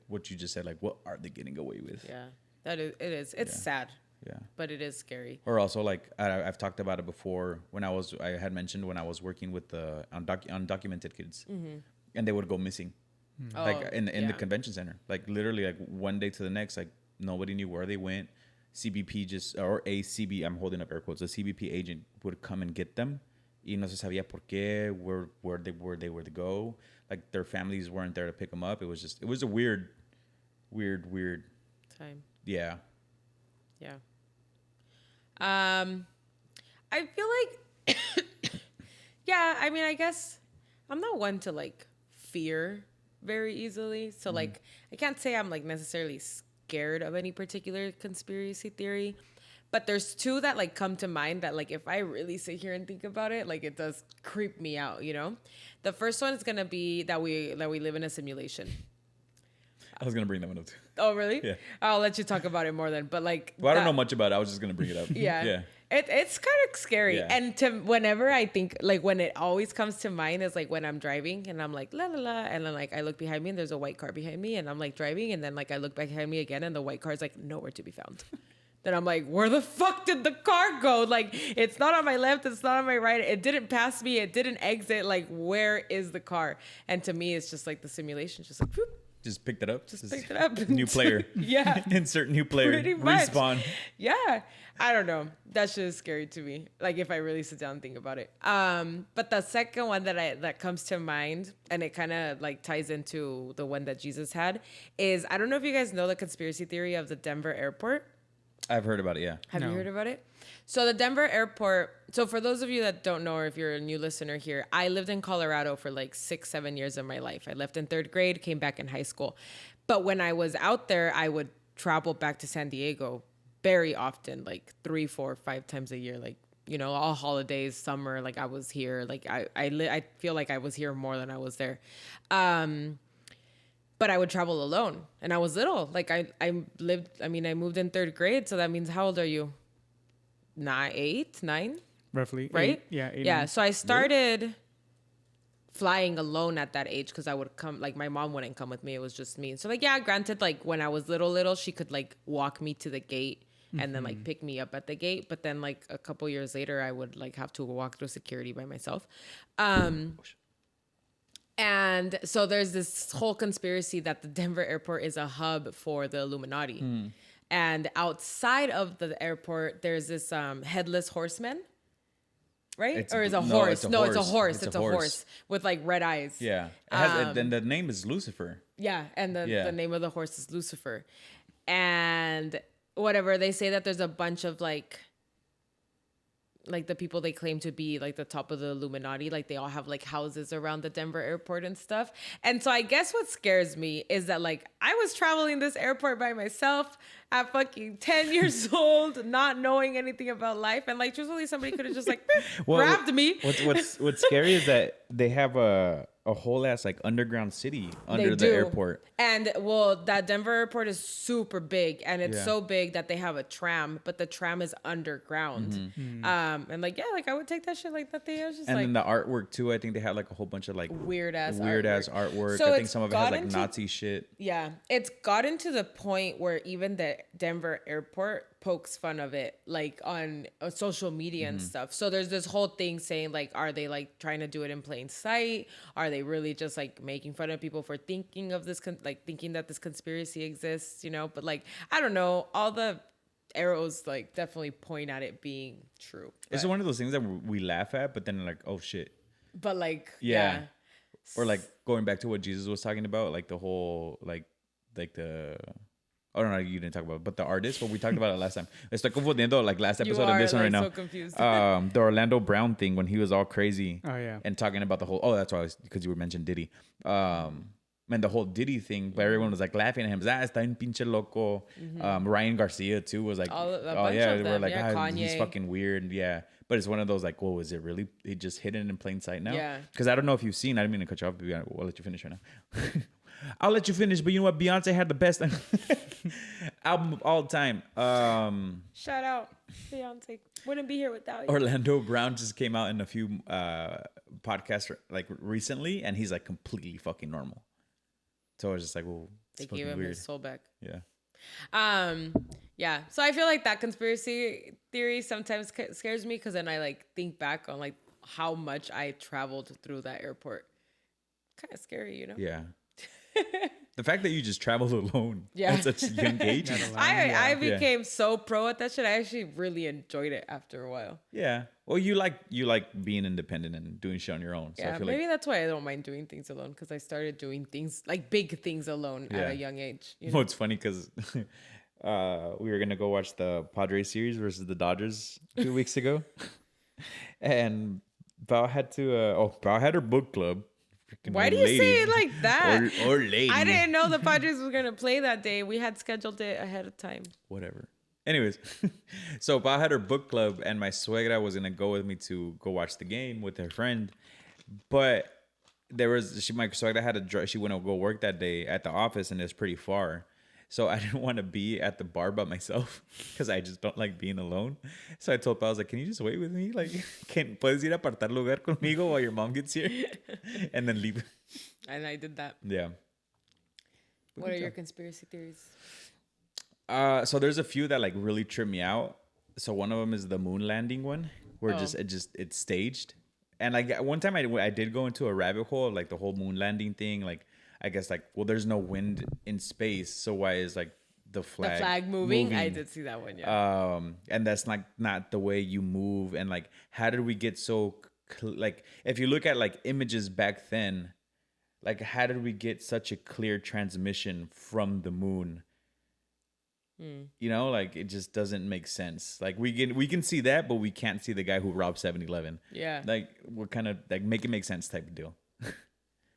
what you just said, like what are they getting away with? Yeah, it is. It's sad. Yeah, but it is scary. Or also like I've talked about it before when I had mentioned when I was working with the undocumented kids, and they would go missing, like in the convention center, like literally like one day to the next, like nobody knew where they went. CBP I'm holding up air quotes. A CBP agent would come and get them. Y no se sabía por qué, where they were to go. Like their families weren't there to pick them up. It was a weird time. Yeah. Yeah. I feel like, yeah, I mean, I guess I'm not one to like fear very easily. So like, I can't say I'm like necessarily scared of any particular conspiracy theory. But there's two that like come to mind that like if I really sit here and think about it, like it does creep me out, you know? The first one is gonna be that we live in a simulation. I was gonna bring that one up too. Oh, really? Yeah. I'll let you talk about it more then. But like, Well, I don't know much about it. I was just gonna bring it up. Yeah. Yeah. It's kind of scary. Yeah. And whenever I think, like, when it always comes to mind is like when I'm driving and I'm like, la la la. And then like I look behind me and there's a white car behind me and I'm like driving. And then like I look behind me again and the white car's like nowhere to be found. Then I'm like, where the fuck did the car go? Like, it's not on my left. It's not on my right. It didn't pass me. It didn't exit. Like, where is the car? And to me, it's just like the simulation. Just like, whoop. Just picked it up. Just picked it up. New player. Yeah. Insert new player. Pretty much. Respawn. Yeah. I don't know. That shit is scary to me. Like if I really sit down and think about it. But the second one that comes to mind, and it kind of like ties into the one that Jesus had, is I don't know if you guys know the conspiracy theory of the Denver airport. I've heard about it. Yeah. Have you heard about it? So the Denver airport. So for those of you that don't know, or if you're a new listener here, I lived in Colorado for like 6-7 years of my life. I left in 3rd grade, came back in high school. But when I was out there, I would travel back to San Diego very often, like 3, 4, 5 times a year. Like, you know, all holidays, summer, like I was here. Like I feel like I was here more than I was there. But I would travel alone, and I was little. Like I moved in 3rd grade, so that means how old are you? 8, 9, roughly, right? 8. Yeah. So I started flying alone at that age because I would come. Like my mom wouldn't come with me; it was just me. So like, yeah, granted, like when I was little, she could like walk me to the gate and then like pick me up at the gate. But then like a couple years later, I would like have to walk through security by myself. And so there's this whole conspiracy that the Denver airport is a hub for the Illuminati. And outside of the airport, there's this headless horseman, right? It's a horse with like red eyes. Yeah. Then the name is Lucifer. Yeah. And the name of the horse is Lucifer. And whatever, they say that there's a bunch of like the people they claim to be like the top of the Illuminati, like they all have like houses around the Denver airport and stuff. And so I guess what scares me is that like I was traveling this airport by myself at fucking 10 years old, not knowing anything about life. And like truthfully, somebody could have just like grabbed me. What's scary is that they have a whole ass like underground city under the airport. And well, that Denver airport is super big, and it's so big that they have a tram, but the tram is underground. And like, yeah, like I would take that shit like that. They was just and like, then the artwork too. I think they had like a whole bunch of like weird ass artwork. So I think some of it has like Nazi shit. Yeah, it's gotten to the point where even the Denver airport pokes fun of it, like on social media and stuff. So there's this whole thing saying like, are they like trying to do it in plain sight? Are they really just like making fun of people for thinking of this, thinking that this conspiracy exists, you know? But like, I don't know, all the arrows like definitely point at it being true. It's one of those things that we laugh at, but then like, oh shit. But like, yeah. Or like going back to what Jesus was talking about, like the whole, like the... Oh, no, you didn't talk about it, but the artist, but we talked about it last time. Estoy confundiendo, like last episode of this one right now. So confused. The Orlando Brown thing when he was all crazy. Oh, yeah. And talking about the whole, that's why because you were mentioning Diddy. And the whole Diddy thing, but everyone was like laughing at him. Está en pinche loco. Ryan Garcia too was like, we're like, he's fucking weird. Yeah. But it's one of those like, whoa, is it really? It just hidden in plain sight now? Yeah. Because I don't know if you've seen, I didn't mean to cut you off, but I'll let you finish right now. I'll let you finish, but you know what? Beyonce had the best album of all time. Shout out Beyonce. Wouldn't be here without you. Orlando Brown just came out in a few podcasts like recently, and he's like completely fucking normal. So I was just like, well, it's they gave him weird. His soul back. Yeah. Yeah. So I feel like that conspiracy theory sometimes scares me because then I like think back on like how much I traveled through that airport. Kind of scary, you know? Yeah. The fact that you just traveled alone at such a young age. I became so pro at that shit. I actually really enjoyed it after a while. Yeah. Well, you like being independent and doing shit on your own. So yeah, I feel maybe that's why I don't mind doing things alone, because I started doing things like big things alone at a young age. You know? Well, it's funny because we were gonna go watch the Padres series versus the Dodgers 2 weeks ago, and Val had her book club. Why do you say it like that? Or lady. I didn't know the Padres was gonna play that day. We had scheduled it ahead of time. Whatever. Anyways, so Val had her book club, and my suegra was gonna go with me to go watch the game with her friend, but my suegra had to drive. She went to go work that day at the office, and it's pretty far. So I didn't want to be at the bar by myself because I just don't like being alone. So I told Pa, I was like, can you just wait with me? Like, puedes ir a apartar lugar conmigo while your mom gets here? And then leave. And I did that. Yeah. What are your conspiracy theories? So there's a few that like really trip me out. So one of them is the moon landing one, where it's staged. And like one time I did go into a rabbit hole of like the whole moon landing thing. Like, I guess like, well, there's no wind in space, so why is like the flag moving? I did see that one, yeah. And that's like not the way you move. And like, how did we get so like, if you look at like images back then, like how did we get such a clear transmission from the moon? You know, like it just doesn't make sense. Like we can see that, but we can't see the guy who robbed 7-Eleven. Yeah. Like we're kind of like make it make sense type of deal.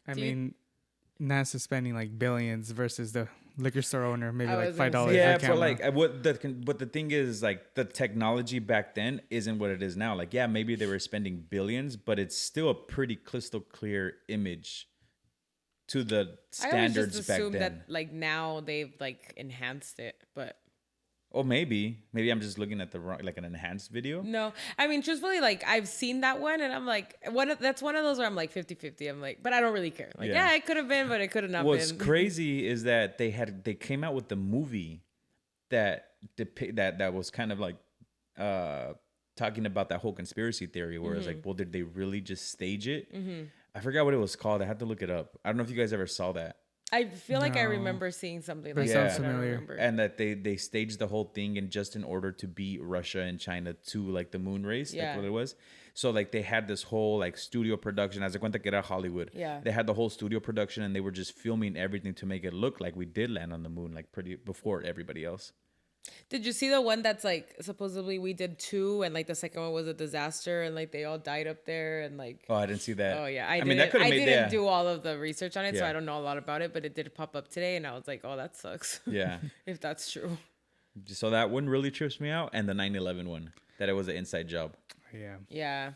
I mean, NASA spending like billions versus the liquor store owner maybe like $5. Yeah, but like what the thing is, like the technology back then isn't what it is now. Like, yeah, maybe they were spending billions, but it's still a pretty crystal clear image to the standards I always just back assume then. that like now they've like enhanced it, but maybe I'm just looking at the wrong, like an enhanced video. no, I mean, truthfully, like I've seen that one and I'm like, that's one of those where I'm like 50-50. I'm like, but I don't really care. Like, yeah it could have been, but it could have not What's been. What's crazy is that they came out with the movie that was kind of like talking about that whole conspiracy theory where it's like, well, did they really just stage it? I forgot what it was called. I had to look it up. I don't know if you guys ever saw that. I feel like I remember seeing something like that. Sounds familiar. And that they staged the whole thing and just in order to beat Russia and China to like the moon race. Yeah. Like what it was. So like they had this whole like studio production. As I cuenta que era Hollywood. Yeah. They had the whole studio production and they were just filming everything to make it look like we did land on the moon, like pretty before everybody else. Did you see the one that's like supposedly we did 2 and like the second one was a disaster and like they all died up there and like I didn't see that. Oh yeah, I mean that could have made didn't do all of the research on it, so I don't know a lot about it, but it did pop up today and I was like, oh, that sucks. Yeah. If that's true. So that one really trips me out, and the 9/11 one, that it was an inside job. Yeah. Yeah.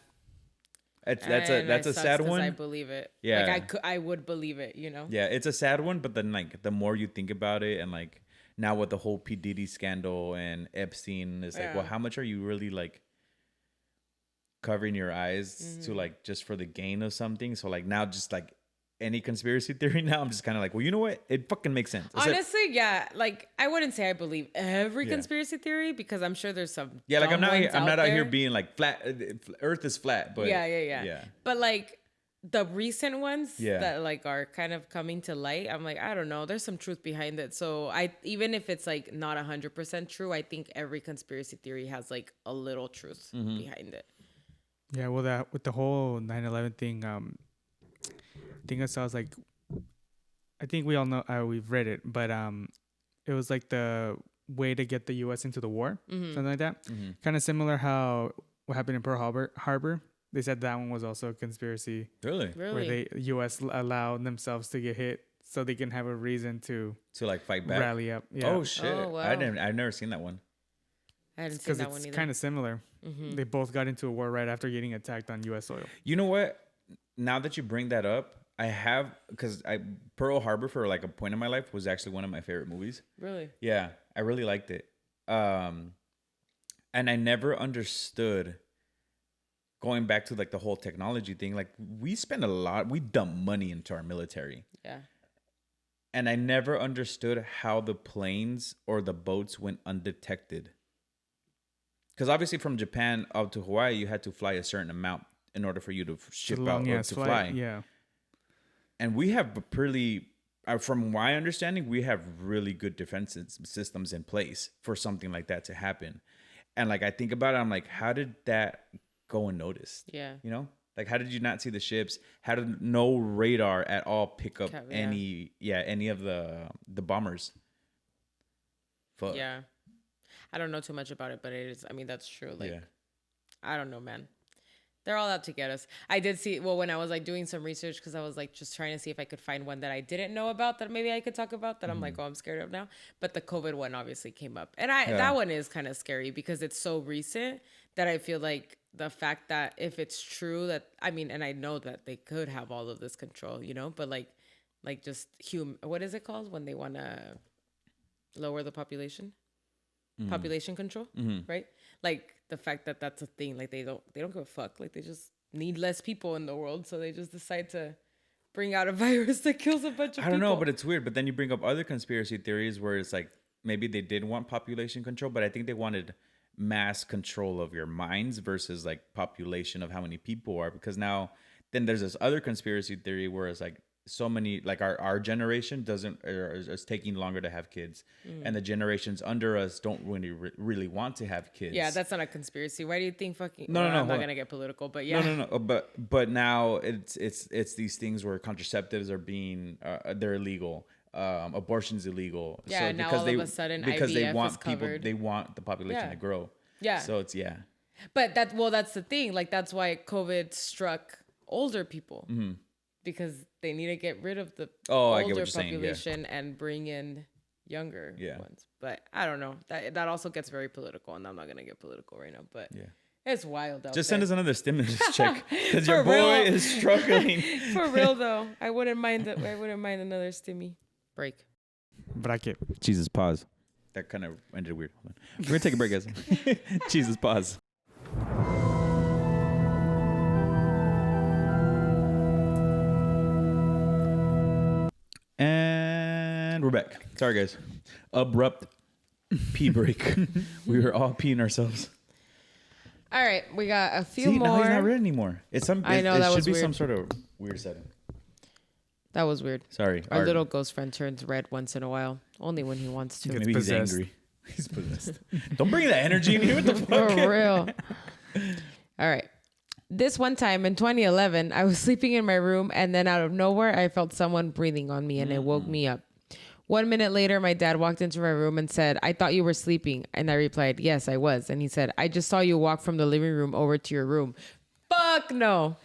That's a sad one. I believe it. Yeah. Like I would believe it, you know. Yeah, it's a sad one, but then like the more you think about it, and like now with the whole P. Diddy scandal and Epstein, it's like, well, how much are you really like covering your eyes to like just for the gain of something? So like now just like any conspiracy theory now, I'm just kind of like, well, you know what? It fucking makes sense. Honestly, yeah. Like I wouldn't say I believe every conspiracy theory because I'm sure there's some. Yeah, like I'm not out here being like flat. Earth is flat, but yeah. But like the recent ones that like are kind of coming to light, I'm like, I don't know. There's some truth behind it. So even if it's like not 100% true, I think every conspiracy theory has like a little truth behind it. Yeah, well, that with the whole 9/11 thing, I think I saw like, I think we all know, we've read it, but it was like the way to get the U.S. into the war, something like that. Kind of similar how what happened in Pearl Harbor. They said that one was also a conspiracy. Really? Where the U.S. allowed themselves to get hit so they can have a reason to like fight back, rally up. Yeah. Oh shit! Oh, wow. I've never seen that one. I hadn't seen that one either. It's kind of similar. They both got into a war right after getting attacked on U.S. soil. You know what? Now that you bring that up, I have because Pearl Harbor for like a point in my life was actually one of my favorite movies. Really? Yeah, I really liked it. And I never understood. Going back to like the whole technology thing, like we dump money into our military. Yeah. And I never understood how the planes or the boats went undetected. Because obviously from Japan out to Hawaii, you had to fly a certain amount in order for you to ship out or to fly. Yeah. And we have from my understanding, we have really good defense systems in place for something like that to happen. And like I think about it, I'm like, how did that go unnoticed? Yeah. You know, like how did you not see the ships? How did no radar at all pick up any of the bombers? Fuck. Yeah. I don't know too much about it, but it is, I mean, that's true. Like, I don't know, man. They're all out to get us. I did see, well, when I was like doing some research, because I was like just trying to see if I could find one that I didn't know about that maybe I could talk about that I'm like, oh, I'm scared of now. But the COVID one obviously came up. And that one is kind of scary because it's so recent that I feel like the fact that if it's true that, I mean, and I know that they could have all of this control, you know, but like just what is it called when they want to lower the population? Population control, right? Like the fact that that's a thing, like they don't give a fuck. Like they just need less people in the world. So they just decide to bring out a virus that kills a bunch of people. I don't know, but it's weird. But then you bring up other conspiracy theories where it's like, maybe they did want population control, but I think they wanted mass control of your minds versus like population of how many people are. Because now, then there's this other conspiracy theory where it's like so many, like our generation is taking longer to have kids, and the generations under us don't really want to have kids. Yeah, that's not a conspiracy. Why do you think fucking? No, I'm not gonna get political, but yeah. No. But now it's these things where contraceptives are being they're illegal. Abortion's illegal. Yeah, so now because all of a sudden because IVF they want is people, covered. they want the population to grow. Yeah. So it's But that's the thing. Like that's why COVID struck older people because they need to get rid of the older population and bring in younger ones. But I don't know. That also gets very political, and I'm not gonna get political right now. But it's wild out Just there. send us another stimulus check because your boy is struggling. For real though, I wouldn't mind another stimmy break. Bracket. Jesus, pause. That kind of ended weird. Hold on. We're gonna take a break, guys. Jesus, pause. And we're back. Sorry, guys. Abrupt pee break. We were all peeing ourselves. All right, we got a few more. Now he's not red anymore. It should be weird. some sort of weird setting. That was weird. Sorry. Our little ghost friend turns red once in a while, only when he wants to. Maybe he's angry. He's possessed. Don't bring that energy in here. What the fuck? For real. All right. This one time in 2011, I was sleeping in my room, and then out of nowhere, I felt someone breathing on me, and it woke me up. 1 minute later, my dad walked into my room and said, "I thought you were sleeping." And I replied, "Yes, I was." And he said, "I just saw you walk from the living room over to your room." Fuck no.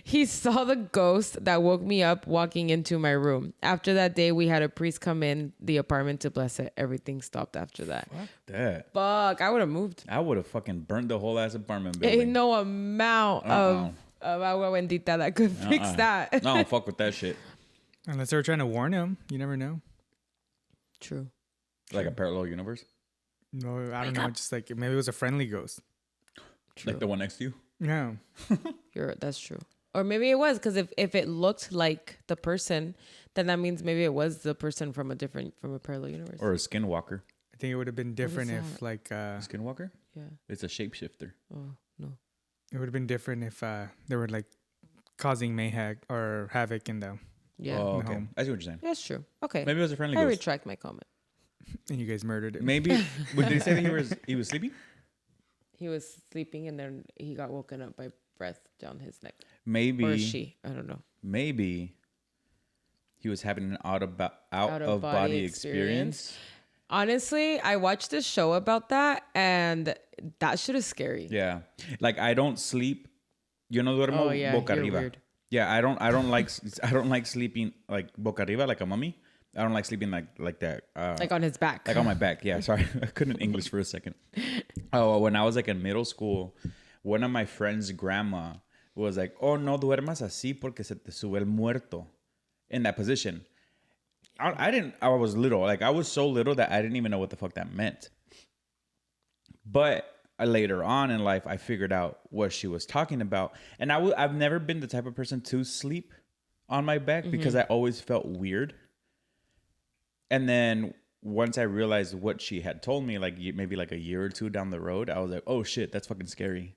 He saw the ghost that woke me up walking into my room. After that day, we had a priest come in the apartment to bless it. Everything stopped after that. Fuck that. Fuck, I would have moved. I would have fucking burnt the whole ass apartment building. Ain't no amount of agua bendita that could fix that. No, I don't fuck with that shit. Unless they were trying to warn him. You never know. True. Like a parallel universe? No, I don't know. Just like maybe it was a friendly ghost. True. Like the one next to you? No. That's true. Or maybe it was because if it looked like the person, then that means maybe it was the person from a parallel universe. Or a skinwalker. I think it would have been different if like skinwalker? Yeah. It's a shapeshifter. Oh no. It would have been different if they were like causing mayhem or havoc in the Yeah. Oh, in the okay. home. I see what you're saying. That's true. Okay. Maybe it was a friendly I ghost. retract my comment. And you guys murdered it. Maybe. Did they say that he was sleeping? He was sleeping and then he got woken up by breath down his neck. Maybe. Or she. I don't know. Maybe he was having an out of body experience. Honestly, I watched this show about that, and that shit is scary. Yeah, like I don't sleep. Yo no duermo boca arriba. Weird. Yeah, I don't like sleeping like boca arriba like a mummy. I don't like sleeping like that. Like on his back. Like on my back. Yeah, sorry, I couldn't English for a second. Oh, when I was like in middle school, one of my friends' grandma was like, "Oh, no duermas así porque se te sube el muerto," in that position. I was little. Like I was so little that I didn't even know what the fuck that meant. But later on in life, I figured out what she was talking about. And I've never been the type of person to sleep on my back because I always felt weird. And then once I realized what she had told me, like maybe like a year or two down the road, I was like, oh shit, that's fucking scary.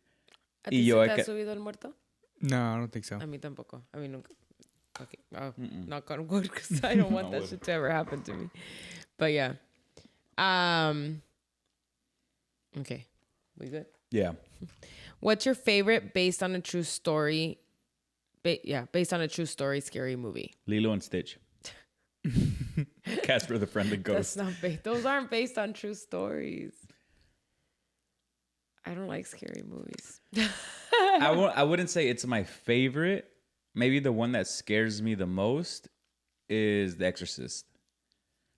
¿A ti se te ha subido el muerto? No, I don't think so. A mí tampoco. A mí nunca. Okay. Knock on wood, because I don't want that shit to ever happen to me. But yeah. Okay. We good? Yeah. What's your favorite based on a true story? Based on a true story scary movie. Lilo and Stitch. Casper the Friendly Ghost. That's not based. Those aren't based on true stories. I don't like scary movies. I wouldn't say it's my favorite. Maybe the one that scares me the most is The Exorcist.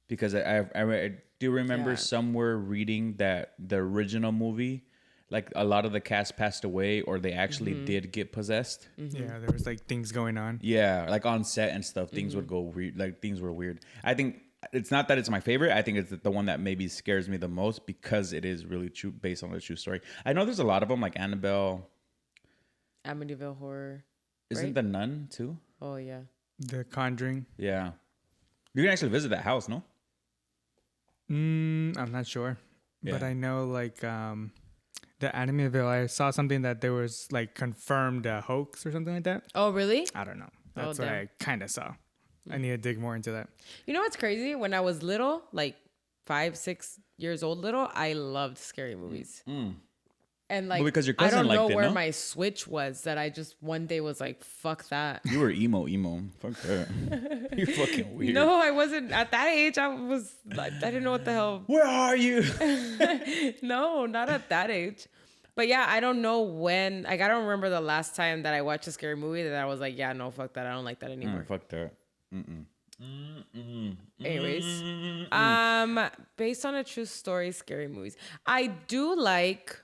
Because I do remember somewhere reading that the original movie, like a lot of the cast passed away or they actually did get possessed. Yeah, there was like things going on. Yeah, like on set and stuff, things would go weird. Like things were weird. I think it's not that it's my favorite. I think it's the one that maybe scares me the most because it is really true, based on a true story. I know there's a lot of them, like Annabelle. Amityville Horror. Isn't right? The Nun too? Oh yeah. The Conjuring. Yeah, you can actually visit that house, no? I'm not sure, but I know like the Amityville. I saw something that there was like confirmed hoax or something like that. Oh really? I don't know. That's what damn. I kind of saw. I need to dig more into that. You know what's crazy? When I was little, like 5, 6 years old, I loved scary movies. And like, Well, because your I cousin don't know liked it, where no? my switch was that I just one day was like, fuck that. You were emo. Fuck that. You're fucking weird. No, I wasn't at that age. I didn't know what the hell. Where are you? No, not at that age. But yeah, I don't know when. Like, I don't remember the last time that I watched a scary movie that I was like, yeah, no, fuck that. I don't like that anymore. Fuck that. Anyways, based on a true story, scary movies. I do like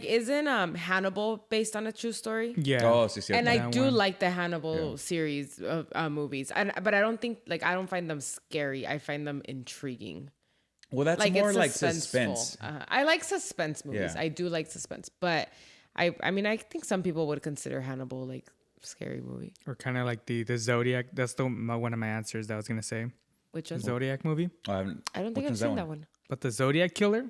isn't Hannibal based on a true story? Yeah. Oh, sí, cierto. And I That do one. like the Hannibal series of movies, but I don't think I don't find them scary. I find them intriguing. Well, that's Like more it's like suspenseful. suspense. I like suspense movies. Yeah. I do like suspense, but I mean I think some people would consider Hannibal like scary movie. Or kind of like the Zodiac. That's one of my answers that I was gonna say. Which The one? Zodiac movie. Oh, I haven't. I don't which think I've one's seen that one. But the Zodiac killer,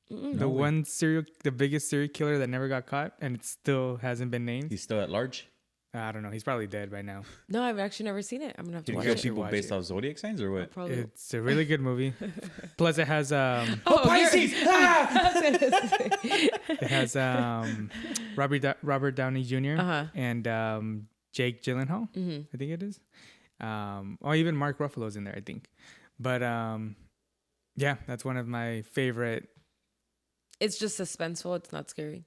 the biggest serial killer that never got caught, and it still hasn't been named. He's still at large. I don't know. He's probably dead by now. No, I've actually never seen it. I'm gonna have to Did you watch kill it. people Watch based it. off zodiac signs or what? Probably. It's a really good movie. Plus, it has Pisces! it has Robert Downey Jr. Uh-huh. and Jake Gyllenhaal. I think it is. Or even Mark Ruffalo's in there, I think. But yeah, that's one of my favorite. It's just suspenseful. It's not scary.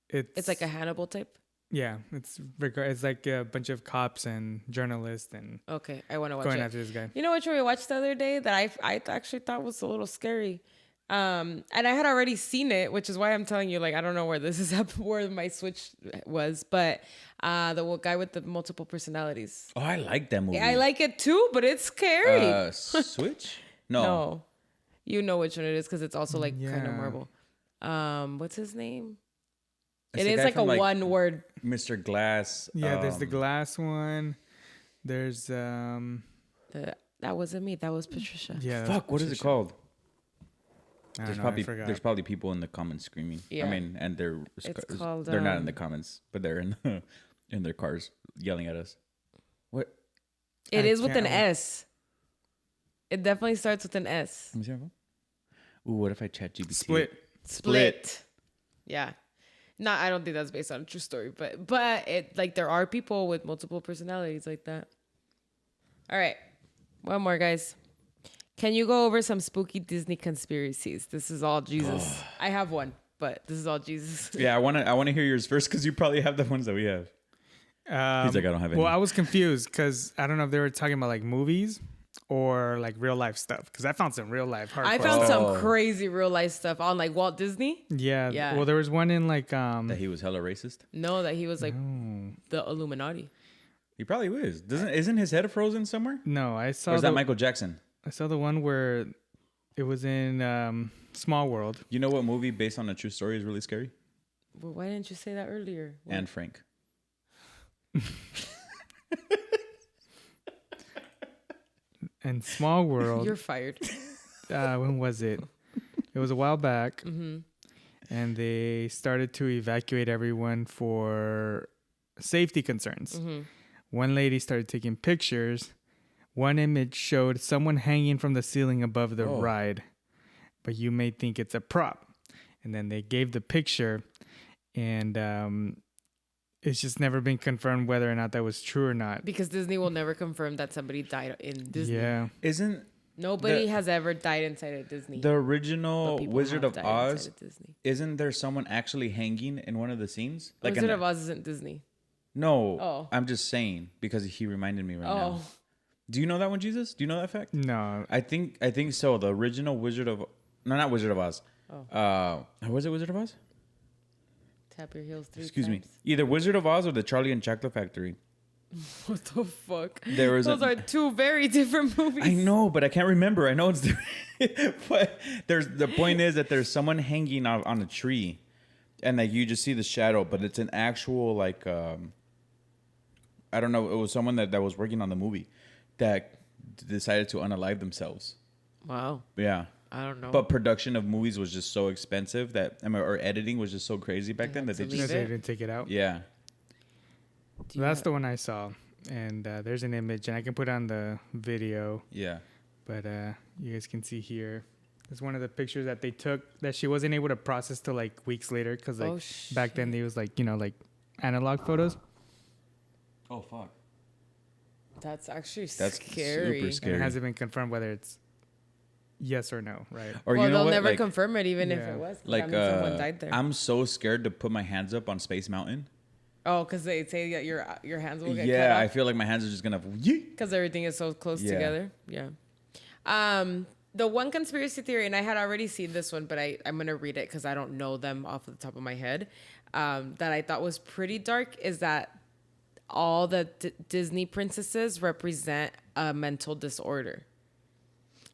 It's like a Hannibal type. Yeah, it's like a bunch of cops and journalists and Okay, I want to watch going it. after this guy. You know which one we watched the other day that I actually thought was a little scary, and I had already seen it, which is why I'm telling you like I don't know where this is where my switch was, but the guy with the multiple personalities. Oh, I like that movie. I like it too, but it's scary. Switch? No. No, you know which one it is because it's also like kind of Yeah. Marvel. What's his name? It's It the is guy like a from, one word. Mr. Glass. Yeah, there's the glass one. There's That wasn't me. That was Patricia. yeah. Fuck, what is it called? I There's don't know, I probably forgot. there's probably people in the comments screaming. Yeah. I mean, and they're called, they're not in the comments, but they're in in their cars yelling at us. What? It I is with an can't- S. It definitely starts with an S. Let me see my phone. Ooh, what if I chat GPT? Split. Yeah. I don't think that's based on a true story, but it like there are people with multiple personalities like that. All right. One more, guys. Can you go over some spooky Disney conspiracies? This is all Jesus. I have one, but this is all Jesus. Yeah, I want to hear yours first because you probably have the ones that we have. He's like, I don't have any. Well, I was confused because I don't know if they were talking about like movies or like real life stuff. Because I found some real life hardcore I found stuff. some crazy real life stuff on like Walt Disney. Yeah. Yeah. Well, there was one in like that he was hella racist. No, that he was like the Illuminati. He probably was. Isn't his head frozen somewhere? no, I Or saw is that Michael Jackson? I saw the one where it was in Small World. You know what movie based on a true story is really scary? Well, why didn't you say that earlier? What? Anne Frank. And Small World. You're fired. When was it? It was a while back. And they started to evacuate everyone for safety concerns. One lady started taking pictures. One image showed someone hanging from the ceiling above the ride, but you may think it's a prop. And then they gave the picture, and it's just never been confirmed whether or not that was true or not. Because Disney will never confirm that somebody died in Disney. Yeah. Isn't Nobody has ever died inside of Disney. the but original people Wizard have of died Oz? inside of Disney. Isn't there someone actually hanging in one of the scenes? Wizard in of Oz isn't Disney. No, Oh. I'm just saying because he reminded me right now. Oh, Do you know that one, Jesus? Do you know that fact? No. I think so. The original Wizard of Oz. Oh. Was it Wizard of Oz? Tap your heels 3 Excuse times. me. Either Wizard of Oz or the Charlie and Chocolate Factory. What the fuck? Those are 2 very different movies. I know, but I can't remember. I know it's different. But the point is that there's someone hanging out on a tree, and that you just see the shadow, but it's an actual like I don't know. It was someone that was working on the movie that decided to unalive themselves. Wow. Yeah. I don't know. But production of movies was just so expensive or editing was just so crazy back then that they didn't take it out. Yeah. So that's the one I saw, and there's an image, and I can put on the video. Yeah. But you guys can see here. It's one of the pictures that they took that she wasn't able to process till like weeks later because like back then they was like like analog photos. Oh fuck. That's actually That's scary. super scary. And it hasn't been confirmed whether it's yes or no, right? Or well, you know they'll what? never Like, confirm it, even if it was. like someone died there. I'm so scared to put my hands up on Space Mountain. Oh, because they say that your hands will get cut Yeah, off. I feel like my hands are just gonna. Because everything is so close together. Yeah. The one conspiracy theory, and I had already seen this one, but I'm going to read it because I don't know them off the top of my head, that I thought was pretty dark is that all the Disney princesses represent a mental disorder.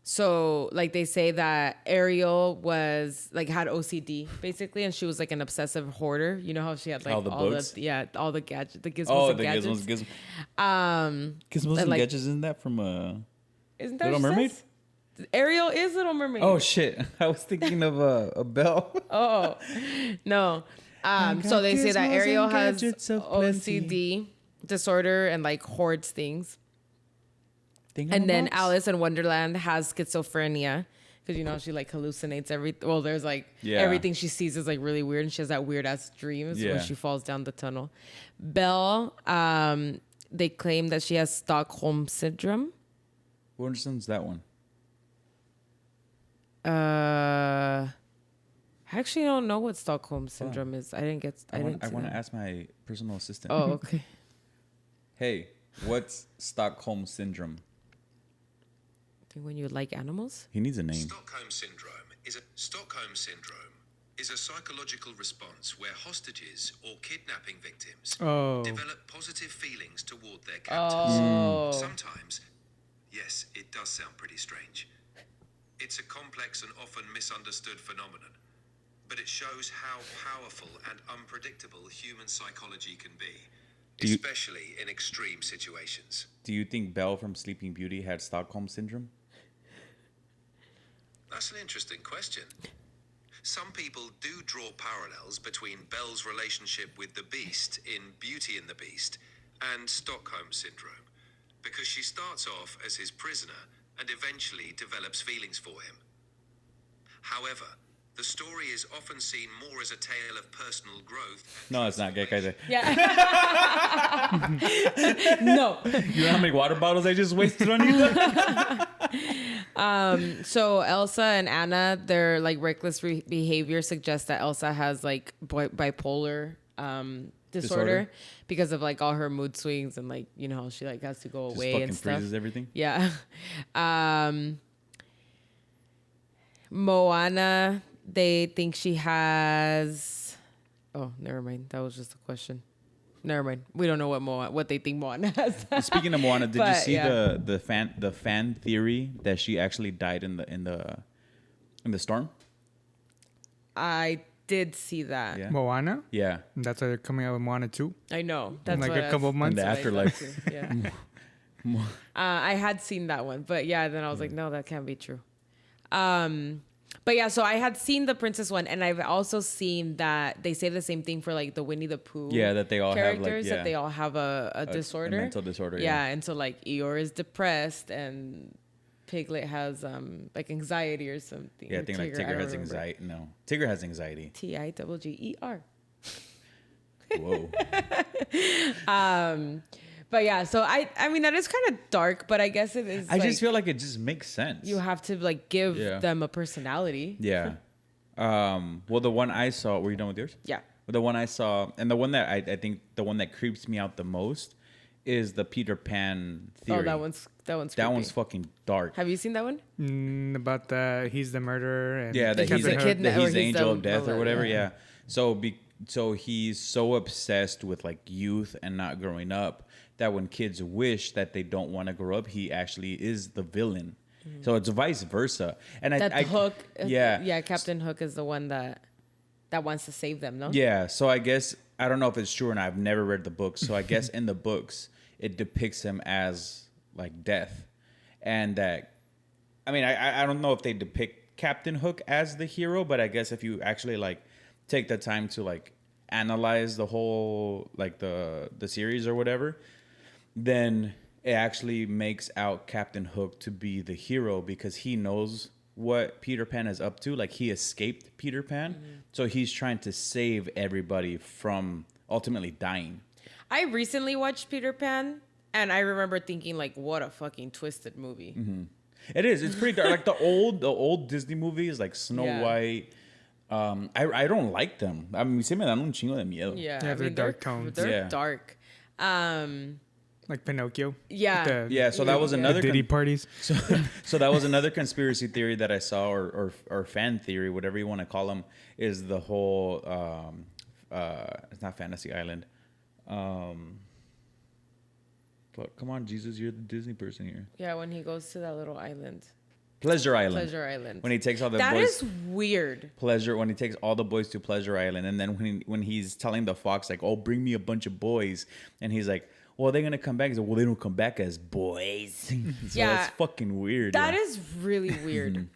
So, like, they say that Ariel was, like, had OCD, basically, and she was, like, an obsessive hoarder. You know how she had, like, all the books? all the gadgets, the gizmos Oh, and the gadgets. gizmos. Gizmos and like, gadgets, isn't that from isn't that Little Mermaid? Says? Ariel is Little Mermaid. Oh, shit. I was thinking of a Belle. Oh, no. So they say that Ariel has OCD disorder and, like, hoards things. And then Alice in Wonderland has schizophrenia because, you know, she like hallucinates everything. Well, there's like everything she sees is like really weird. And she has that weird ass dreams when she falls down the tunnel. Belle, they claim that she has Stockholm syndrome. Who understands that one? I actually don't know what Stockholm syndrome is. I didn't get. I want to ask my personal assistant. Oh, okay. Hey, what's Stockholm syndrome? When you like animals? He needs a name. Stockholm syndrome is a psychological response where hostages or kidnapping victims develop positive feelings toward their captors. Sometimes, yes, it does sound pretty strange. It's a complex and often misunderstood phenomenon, but it shows how powerful and unpredictable human psychology can be, especially in extreme situations. Do you think Belle from Sleeping Beauty had Stockholm syndrome? That's an interesting question. Some people do draw parallels between Belle's relationship with the Beast in Beauty and the Beast and Stockholm syndrome, because she starts off as his prisoner and eventually develops feelings for him. However, the story is often seen more as a tale of personal growth. No, it's not. Yeah. No. You know how many water bottles I just wasted on you? So Elsa and Anna, their like reckless behavior suggests that Elsa has like bipolar disorder because of like all her mood swings and like, you know, she like has to go just away fucking and stuff. freezes everything. Yeah. Moana, they think she has. Oh, never mind. That was just a question. Never mind. We don't know what they think Moana has. Speaking of Moana, did you see the fan theory that she actually died in the storm? I did see that. Yeah. Moana? Yeah. And that's why they're coming out with Moana 2? I know. That's in like a couple of months. In the afterlife. Yeah. I had seen that one, but yeah, then I was like, no, that can't be true. But yeah, so I had seen the princess one, and I've also seen that they say the same thing for like the Winnie the Pooh. Yeah, that they all characters have like, that they all have a disorder, a mental disorder. Yeah, and so like Eeyore is depressed, and Piglet has like anxiety or something. Yeah, I think like Tigger has anxiety. No, Tigger has anxiety. Tigger. Whoa. But yeah, so I mean that is kind of dark, but I guess it is. I just feel like it just makes sense. You have to like give them a personality. Yeah. Well, the one I saw. Were you done with yours? Yeah. The one I saw, and the one that I think the one that creeps me out the most is the Peter Pan theory. Oh, that one's creepy. That one's fucking dark. Have you seen that one? About he's the murderer. And Yeah, that he's the kid, angel of death or whatever. Yeah. So so he's so obsessed with like youth and not growing up that when kids wish that they don't want to grow up, he actually is the villain. So it's vice versa. And Hook, Captain Hook is the one that wants to save them, no? Yeah. So I guess I don't know if it's true or not. I've never read the books, so I guess in the books it depicts him as like death, and that. I mean, I don't know if they depict Captain Hook as the hero, but I guess if you actually like take the time to like analyze the whole like the series or whatever, then it actually makes out Captain Hook to be the hero because he knows what Peter Pan is up to. Like he escaped Peter Pan, so he's trying to save everybody from ultimately dying. I recently watched Peter Pan, and I remember thinking like, what a fucking twisted movie. It is. It's pretty dark. Like the old Disney movies, like Snow White. I don't like them. I mean, se me dan un chingo de miedo. Yeah, they're dark tones. They're dark. Like Pinocchio. Yeah. So that was another Diddy parties. So that was another conspiracy theory that I saw, or fan theory, whatever you want to call them, is the whole. It's not Fantasy Island. Come on, Jesus, you're the Disney person here. Yeah, when he goes to that little island. Pleasure Island. Pleasure Island. When he takes all the that boys. That is weird. When he takes all the boys to Pleasure Island, and then when he's telling the fox like, "Oh, bring me a bunch of boys," and he's like, "Well, they're gonna come back." He's like, "Well, they don't come back as boys." So that's fucking weird. That is really weird.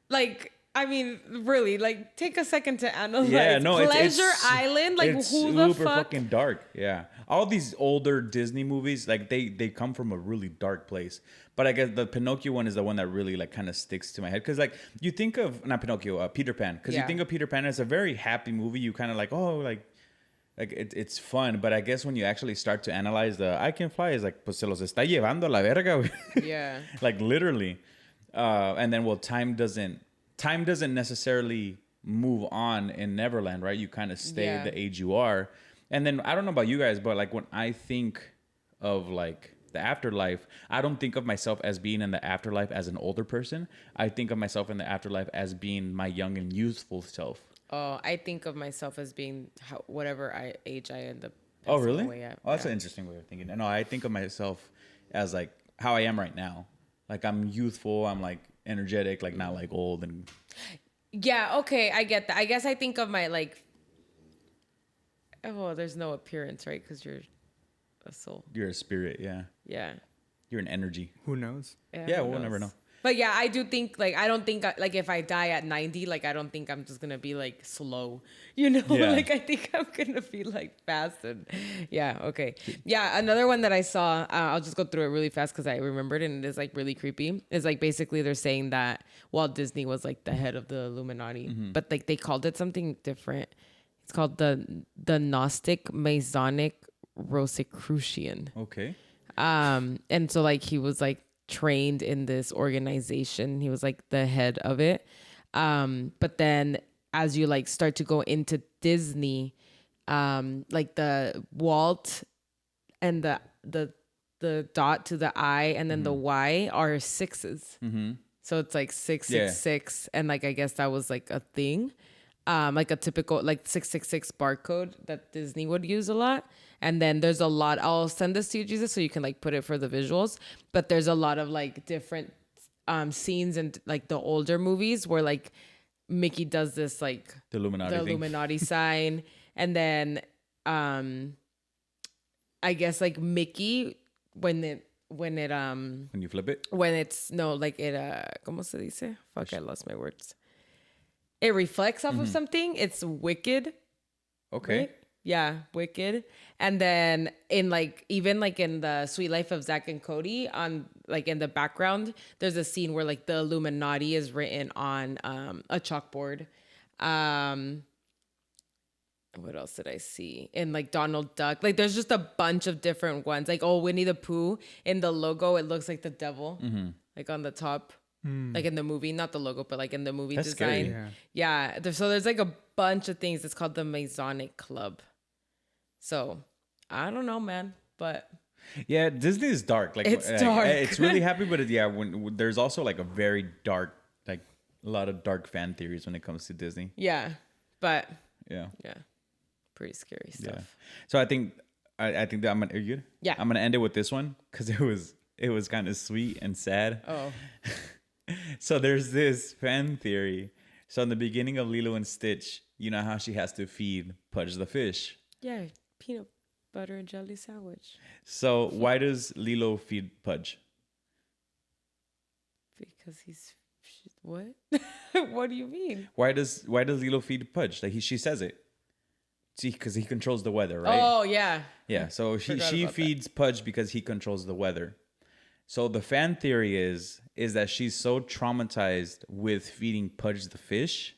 Like, I mean, really, like, take a second to analyze. Yeah, no, Pleasure Island, like, it's who the super fuck? fucking dark. Yeah, all these older Disney movies, like they come from a really dark place. But I guess the Pinocchio one is the one that really like kind of sticks to my head because like you think of not Pinocchio, Peter Pan, because you think of Peter Pan as a very happy movie. You kind of like it's fun, but I guess when you actually start to analyze the I can fly is like pues se los está llevando la verga. Yeah, like literally, and then time doesn't necessarily move on in Neverland, right? You kind of stay the age you are. And then I don't know about you guys, but like when I think of like the afterlife, I don't think of myself as being in the afterlife as an older person. I think of myself in the afterlife as being my young and youthful self. Oh, I think of myself as being whatever age I end up. Oh, really? Away at. Oh, that's an interesting way of thinking. No, I think of myself as like how I am right now. Like I'm youthful. I'm like energetic, like not like old and. Yeah. Okay, I get that. I guess I think of my like. Oh, there's no appearance, right? Because you're a soul. You're a spirit, yeah. Yeah. You're an energy. Who knows? Yeah, we'll never know. But yeah, I do think like I don't think like if I die at 90, like I don't think I'm just gonna be like slow, you know. Yeah. Like I think I'm gonna be like fast and yeah. Okay. Yeah. Another one that I saw, I'll just go through it really fast because I remembered and it is like really creepy. Is like basically they're saying that Walt Disney was like the head of the Illuminati, but like they called it something different. It's called the Gnostic Masonic Rosicrucian. Okay. And so like he was like trained in this organization. He was like the head of it. But then as you like start to go into Disney, like the Walt and the dot to the I and then the Y are sixes. So it's like 666. And like I guess that was like a thing. Like a typical like 666 barcode that Disney would use a lot. And then there's a lot, I'll send this to you, Jesus, so you can like put it for the visuals. But there's a lot of like different scenes in like the older movies where like Mickey does this like the Illuminati sign. And then I guess like Mickey when you flip it? When it's like it ¿cómo se dice? Fuck, I lost my words. It reflects off of something. It's wicked. Okay. Right? Yeah, wicked. And then in like even like in the Sweet Life of Zack and Cody on like in the background, there's a scene where like the Illuminati is written on a chalkboard. What else did I see? In like Donald Duck. Like there's just a bunch of different ones. Like Winnie the Pooh in the logo, it looks like the devil. Like on the top. Like in the movie, not the logo, but like in the movie design. Scary. Yeah. So there's like a bunch of things. It's called the Masonic Club. So I don't know, man, but yeah, Disney is dark. Like it's dark. It's really happy, but when there's also like a very dark, like a lot of dark fan theories when it comes to Disney. Yeah, but yeah. Pretty scary stuff. Yeah. So I think that I'm gonna. Are you good? Yeah. I'm gonna end it with this one because it was kind of sweet and sad. Oh. So there's this fan theory. So in the beginning of Lilo and Stitch, you know how she has to feed Pudge the fish. Yeah, peanut butter and jelly sandwich. So why does Lilo feed Pudge? Because he's what? What do you mean? Why does Lilo feed Pudge? Like she says it. See, because he controls the weather, right? Oh yeah. Yeah. So she feeds Pudge because he controls the weather. So the fan theory is that she's so traumatized with feeding Pudge the fish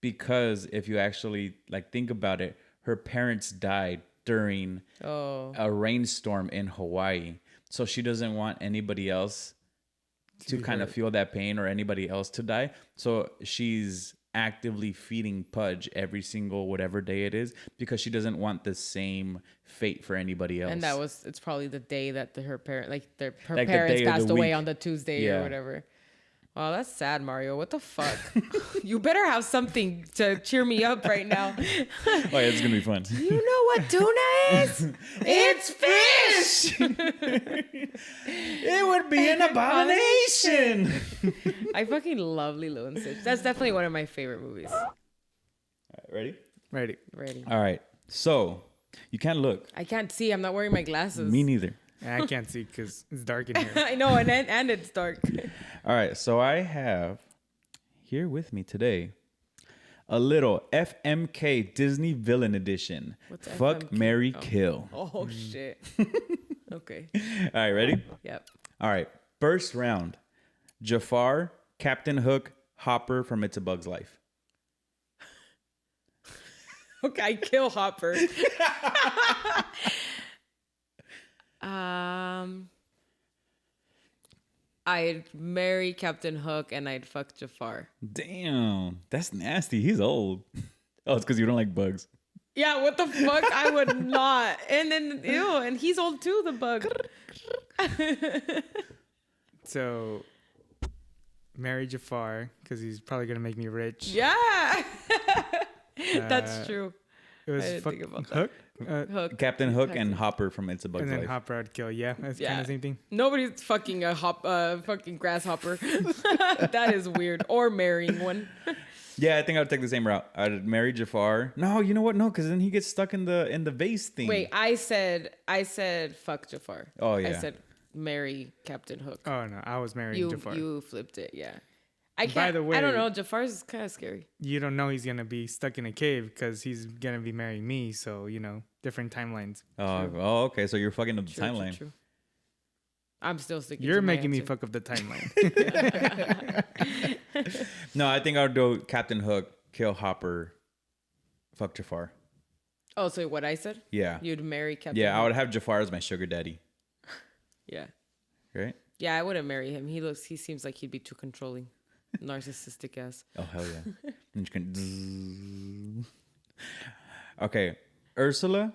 because if you actually like think about it, her parents died during a rainstorm in Hawaii. So she doesn't want anybody else to kind of feel that pain or anybody else to die. So she's actively feeding Pudge every single whatever day it is because she doesn't want the same fate for anybody else. And it's probably the day that her parents passed away on the Tuesday or whatever. Wow, that's sad, Mario. What the fuck? You better have something to cheer me up right now. Oh yeah, it's gonna be fun. You know what tuna is? It's fish. It would be an abomination. I fucking love Lilo and Stitch. That's definitely one of my favorite movies. All right, ready? Ready. All right. So you can't look. I can't see. I'm not wearing my glasses. Me neither. I can't see because it's dark in here. I know, and it's dark. All right. So I have here with me today a little FMK Disney Villain Edition. What's Fuck, FMK? Marry, Kill. Oh shit. Okay. All right, ready? Yep. All right. First round. Jafar, Captain Hook, Hopper from It's a Bug's Life. Okay, I kill Hopper. I'd marry Captain Hook and I'd fuck Jafar. Damn, that's nasty. He's old. Oh, it's because you don't like bugs. Yeah, what the fuck? I would not. And then, ew, and he's old too, the bug. So, marry Jafar because he's probably gonna make me rich. Yeah. That's true. It was I didn't think about that. Hook. Hook. Captain Hook and Hopper from It's a Bug's And then Life. Hopper I'd kill. Yeah, that's kind of the same thing. Nobody's fucking a fucking grasshopper. That is weird. Or marrying one. Yeah, I think I would take the same route. I'd marry Jafar. No, you know what? No, because then he gets stuck in the vase thing. Wait, I said fuck Jafar. Oh, yeah. I said marry Captain Hook. Oh no, I was marrying Jafar. You flipped it, yeah. I can't. By the way, I don't know. Jafar's kind of scary. You don't know he's gonna be stuck in a cave because he's gonna be marrying me. So different timelines. Oh, okay. So you're fucking up the timeline. True. I'm still sticking. You're to my making me answer. fuck up the timeline. No, I think I would do Captain Hook, kill Hopper, fuck Jafar. Oh, so what I said? Yeah. You'd marry Captain. Yeah, I Hook? would have Jafar as my sugar daddy. Yeah. Right? Yeah, I wouldn't marry him. He seems like he'd be too controlling. Narcissistic ass. Oh, hell yeah. And you can... Okay. Ursula,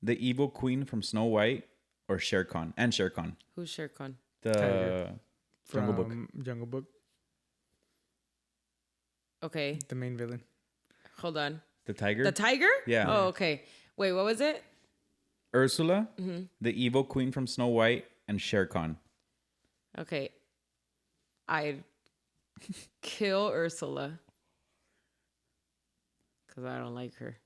the evil queen from Snow White, or Shere Khan? And Shere Khan. Who's Shere Khan? The Tiger. Jungle Book. Jungle Book. Okay. The main villain. Hold on. The tiger? The tiger? Yeah. Oh, okay. Wait, what was it? Ursula, the evil queen from Snow White, and Shere Khan. Okay. I'd kill Ursula. Because I don't like her.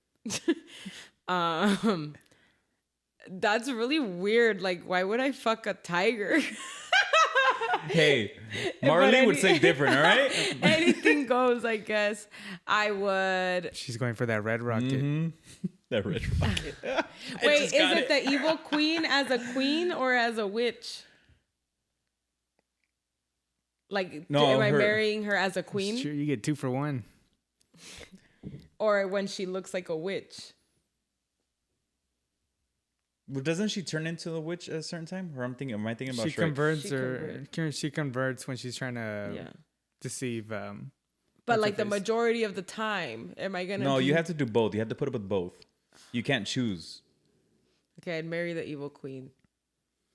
That's really weird. Like, why would I fuck a tiger? Hey, Marley would say different, all right? Anything goes, I guess. I would. She's going for that red rocket. That red rocket. Wait, is it the evil queen as a queen or as a witch? Like, No, am I her. marrying her as a queen? Sure, you get 2 for 1. Or when she looks like a witch? Well, doesn't she turn into a witch at a certain time? Or am I thinking about She Shrek? converts she converts when she's trying to deceive. But what's like her the face? majority of the time, am I gonna? No, you have to do both. You have to put up with both. You can't choose. Okay, I'd marry the evil queen.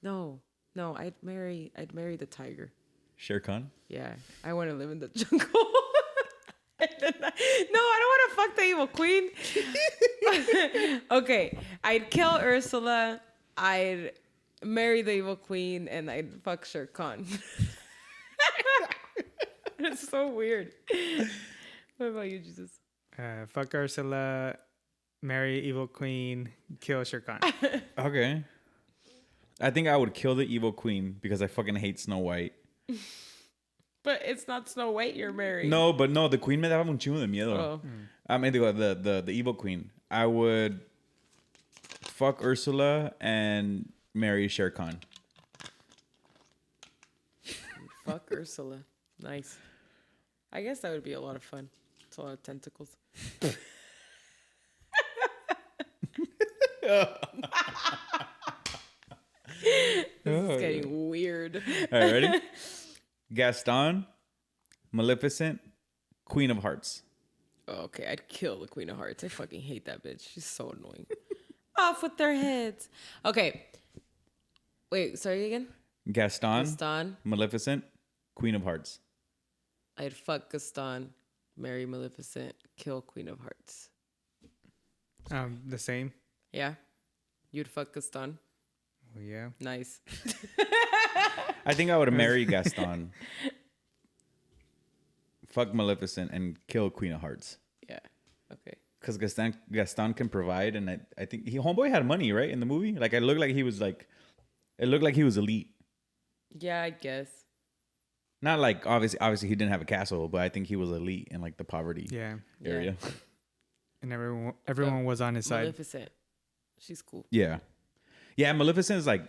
No, I'd marry the tiger. Shere Khan? Yeah, I want to live in the jungle. No, I don't want to fuck the evil queen. Okay, I'd kill Ursula. I'd marry the evil queen, and I'd fuck Shere Khan. It's so weird. What about you, Jesus? Fuck Ursula, marry evil queen, kill Shere Khan. Okay. I think I would kill the evil queen because I fucking hate Snow White. But it's not Snow White you're marrying. No, but no, the queen me daba un chingo de miedo. Oh. I mean, the evil queen. I would fuck Ursula and marry Shere Khan. Fuck Ursula. Nice. I guess that would be a lot of fun. It's a lot of tentacles. This is getting weird. All right, ready? Gaston, Maleficent, Queen of Hearts. Oh, okay, I'd kill the Queen of Hearts. I fucking hate that bitch. She's so annoying. Off with their heads. Okay. Wait, sorry again? Gaston, Maleficent, Queen of Hearts. I'd fuck Gaston, marry Maleficent, kill Queen of Hearts. The same. Yeah? You'd fuck Gaston? Oh, yeah. Nice. I think I would marry Gaston, fuck Maleficent, and kill Queen of Hearts. Yeah. Okay. Because Gaston can provide, and I think homeboy had money, right, in the movie. Like it looked like he was elite. Yeah, I guess. Not like obviously he didn't have a castle, but I think he was elite in like the poverty area. Yeah. And everyone was on his side. Maleficent. She's cool. Yeah. Yeah, Maleficent is like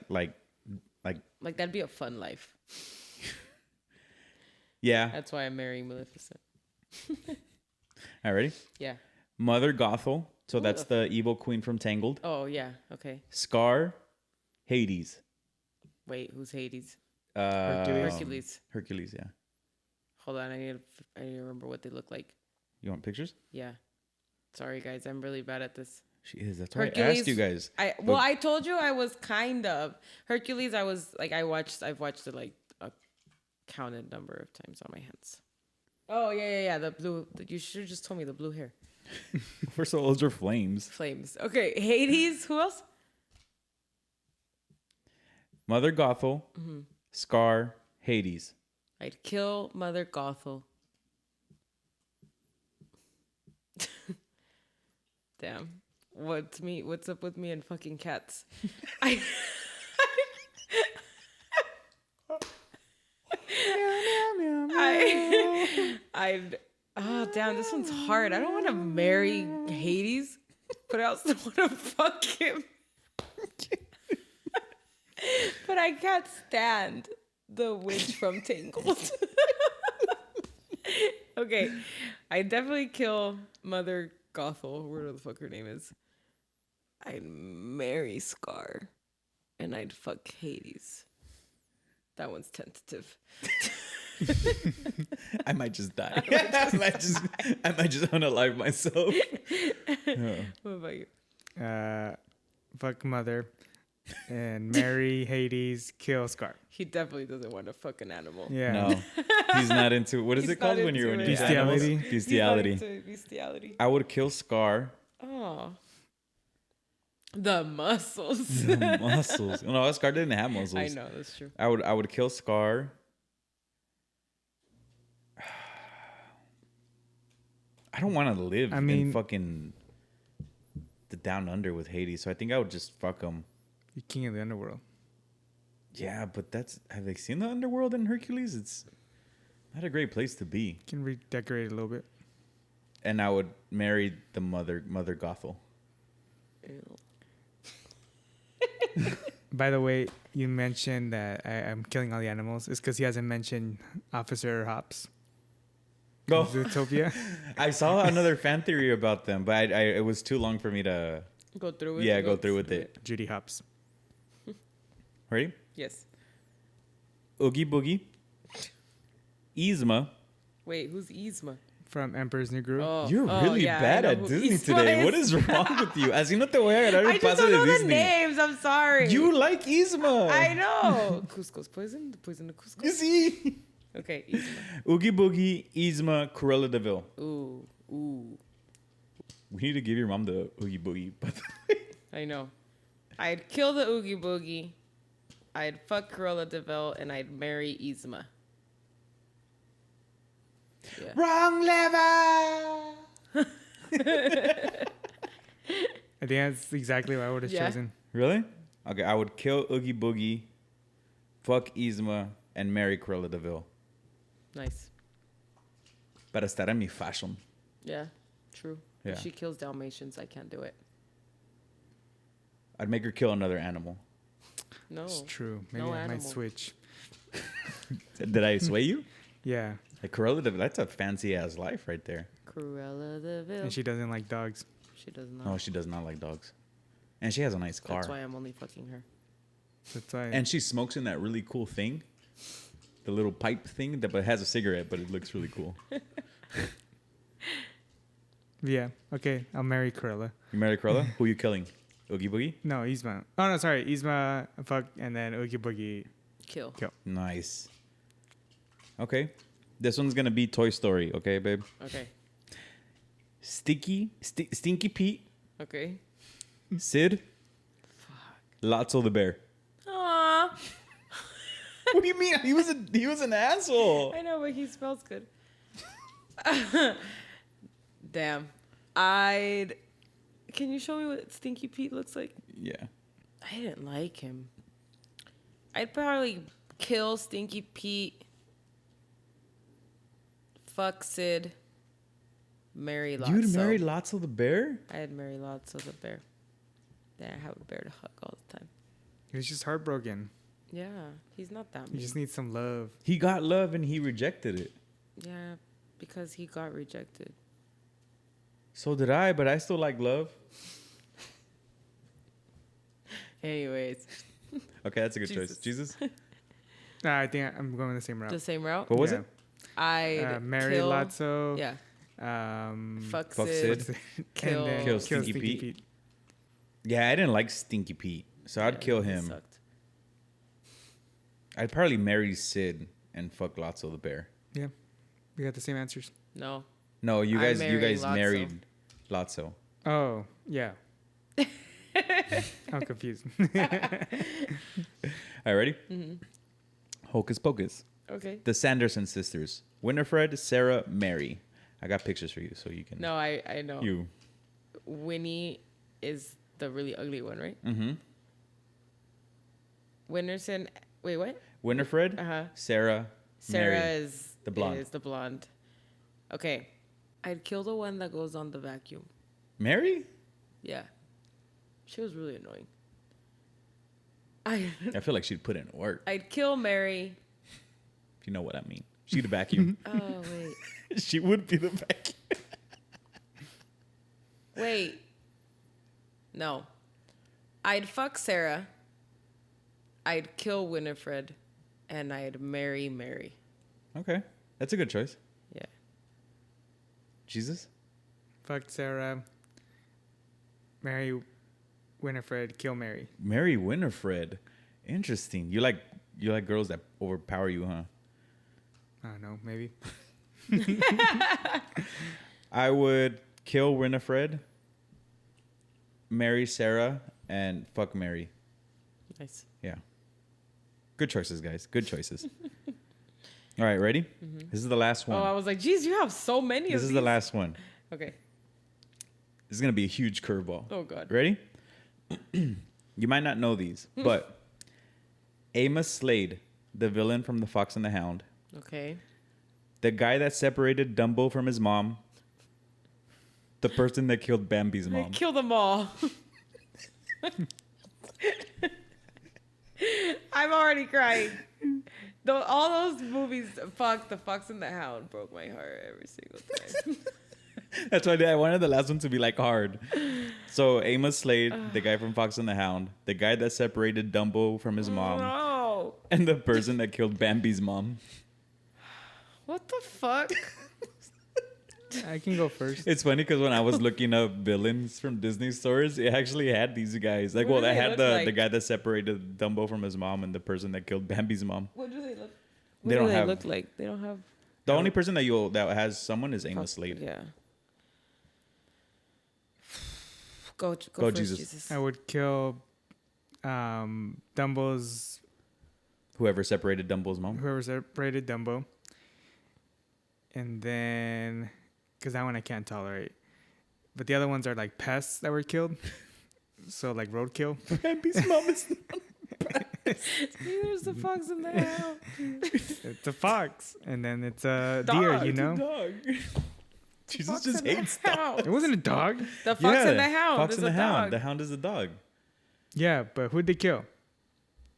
that'd be a fun life. Yeah. That's why I'm marrying Maleficent. All right, ready? Yeah. Mother Gothel. So that's the evil queen from Tangled. Oh, yeah. Okay. Scar, Hades. Wait, who's Hades? Hercules. Hercules, yeah. Hold on, I need to remember what they look like. You want pictures? Yeah. Sorry, guys. I'm really bad at this. She is. That's why I asked you guys. I told you I was kind of. Hercules, I was like, I've watched it like a counted number of times on my hands. Oh, yeah. The blue. You should have just told me the blue hair. First of all, those are flames. Flames. Okay. Hades. Who else? Mother Gothel, Scar, Hades. I'd kill Mother Gothel. Damn. What's up with me and fucking cats? Oh damn, this one's hard. I don't want to marry Hades, but I also want to fuck him. But I can't stand the witch from Tangled. Okay, I definitely kill Mother Gothel, whatever the fuck her name is. I'd marry Scar, and I'd fuck Hades. That one's tentative. I might just die. I might just unalive myself. What about you? Fuck Mother, and marry Hades, kill Scar. He definitely doesn't want to fuck an animal. Yeah. No, he's not into. What is it called when you're into bestiality? animals? Bestiality. He's not into bestiality. I would kill Scar. Oh. The muscles. The muscles. No, Scar didn't have muscles. I know, that's true. I would kill Scar. I don't want to live in fucking the down under with Hades, so I think I would just fuck him. You're king of the underworld. Yeah, but have they seen the underworld in Hercules? It's not a great place to be. You can redecorate it a little bit. And I would marry the Mother Gothel. Ew. By the way, you mentioned that I'm killing all the animals. It's because he hasn't mentioned Officer Hops. Oh. Zootopia. I saw another fan theory about them, but it was too long for me to Go through it? Yeah, go through with it. Judy Hops. Ready? Yes. Oogie Boogie. Yzma. Wait, who's Yzma? From Emperor's New Groove. Oh, You're really bad at Disney today. What is wrong with you? Así no te voy a agarrar I el just paso don't know de the Disney. names. I'm sorry. You like Yzma. I know. Cusco's poison? The poison of Cusco? You see? Okay, Yzma. Oogie Boogie, Yzma, Cruella de Vil. Ooh. We need to give your mom the Oogie Boogie. I know. I'd kill the Oogie Boogie. I'd fuck Cruella de Vil, and I'd marry Yzma. Yeah. Wrong lever. I think that's exactly what I would have chosen. Really? Okay, I would kill Oogie Boogie, fuck Yzma, and marry Cruella de Vil. Nice. Para estar en mi fashion. Yeah, true. Yeah. If she kills Dalmatians, I can't do it. I'd make her kill another animal. No. It's true. Maybe No I might animal. switch. Did I sway you? Yeah. Like Cruella de Vil, that's a fancy ass life right there. Cruella de Vil. And she doesn't like dogs. She does not. No, she does not like dogs. And she has a nice car. That's why I'm only fucking her. That's why. And she smokes in that really cool thing. The little pipe thing that but has a cigarette, but it looks really cool. Yeah. Okay. I'll marry Cruella. You marry Cruella? Who are you killing? Oogie Boogie? No, Yzma. Oh, no, sorry. Yzma, fuck, and then Oogie Boogie, Kill. kill. Nice. Okay. This one's going to be Toy Story, okay, babe? Okay. Stinky Pete, Okay. Sid, Lotso the bear. Aww. What do you mean? He was an asshole. I know, but he smells good. Damn. Can you show me what Stinky Pete looks like? Yeah. I didn't like him. I'd probably kill Stinky Pete. Fuck Sid. Marry Lotso. You'd marry Lotso the bear? I'd marry Lotso the bear. Then I have a bear to hug all the time. He was just heartbroken. Yeah, he's not that He mean. just needs some love. He got love and he rejected it. Yeah, because he got rejected. So did I, but I still like love. Anyways, Okay, that's a good choice. Jesus? I think I'm going the same route. the same route. What was Yeah. it? I marry Lotso. Yeah. Fuck Fuck Sid. Sid. Kill- and then Kill Stinky Pete. Yeah, I didn't like Stinky Pete, so I'd kill he him. sucked. I'd probably marry Sid and fuck Lotso the bear. Yeah. We got the same answers. No. No, you I guys marry Lotso. married Lotso. Oh, yeah. I'm confused. All right, ready? Mm-hmm. Hocus Pocus. Okay. The Sanderson sisters. Winifred, Sarah, Mary. I got pictures for you so you can... No, I know. You. Winnie is the really ugly one, right? Mm-hmm. Winterson. Wait, what? Winifred, Uh-huh. Sarah, Sarah Mary. is The blonde. Is the blonde. Okay. I'd kill the one that goes on the vacuum. Mary? Yeah. She was really annoying. I feel like she'd put in work, I'd kill Mary. if you know what I mean. She'd vacuum. Oh, wait. She would be the vacuum. Wait. No. I'd fuck Sarah. I'd kill Winifred. And I'd marry Mary. Okay. That's a good choice. Yeah. Jesus? Fuck Sarah. Marry Winifred. Kill Mary. Mary Winifred. Interesting. You like girls that overpower you, huh? I don't know. Maybe. I would kill Winifred, marry Sarah, and fuck Mary. Nice. Yeah. Good choices, guys. Good choices. All right, ready? Mm-hmm. This is the last one. Oh, I was like, geez, you have so many of This these. is the last one. Okay. This is going to be a huge curveball. Oh, God. Ready? You might not know these, but Amos Slade, the villain from The Fox and the Hound, Okay. the guy that separated Dumbo from his mom, the person that killed Bambi's mom. Kill them all. I'm already crying. All those movies, fuck, The Fox and the Hound broke my heart every single time. That's why I wanted the last one to be like hard. So Amos Slade, the guy from Fox and the Hound, the guy that separated Dumbo from his mom, No. and the person that killed Bambi's mom. What the fuck? I can go first. It's funny because when I was looking up villains from Disney stores, it actually had these guys. Like, What well, do I they had look the like? guy that separated Dumbo from his mom and the person that killed Bambi's mom. What do they look? They What don't do have- they look like? They don't have. The only person that has someone is Amos Fuck, Slade. Yeah. Go first, Jesus. I would kill Dumbo's... Whoever separated Dumbo's mom. Whoever separated Dumbo. And then... Because that one I can't tolerate. But the other ones are like pests that were killed. So like roadkill. Bambi's mom is There's the fox in the house. It's a fox. And then it's a Dog. deer, you know? Dog. Jesus just hates dogs. It wasn't a dog. The fox and the hound. Fox and the hound. Dog. The hound is a dog. Yeah, but who'd they kill?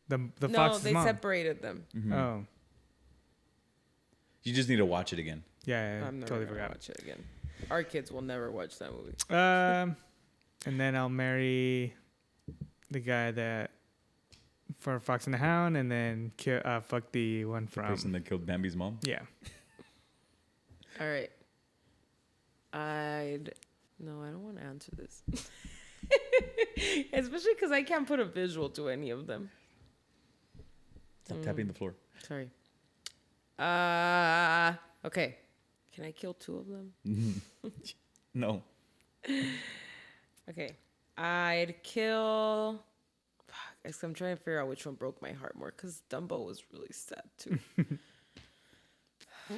The fox's they mom. separated them. Mm-hmm. Oh. You just need to watch it again. Yeah, I'm never totally gonna forgot. watch it again. Our kids will never watch that movie. And then I'll marry the guy that for Fox and the Hound, and then fuck the one The from person that killed Bambi's mom. Yeah. All right. No, I don't want to answer this. Especially because I can't put a visual to any of them. Stop tapping the floor. Sorry. Okay. Can I kill 2 of them? No. Okay. I'd kill... Fuck, I'm trying to figure out which one broke my heart more, because Dumbo was really sad, too.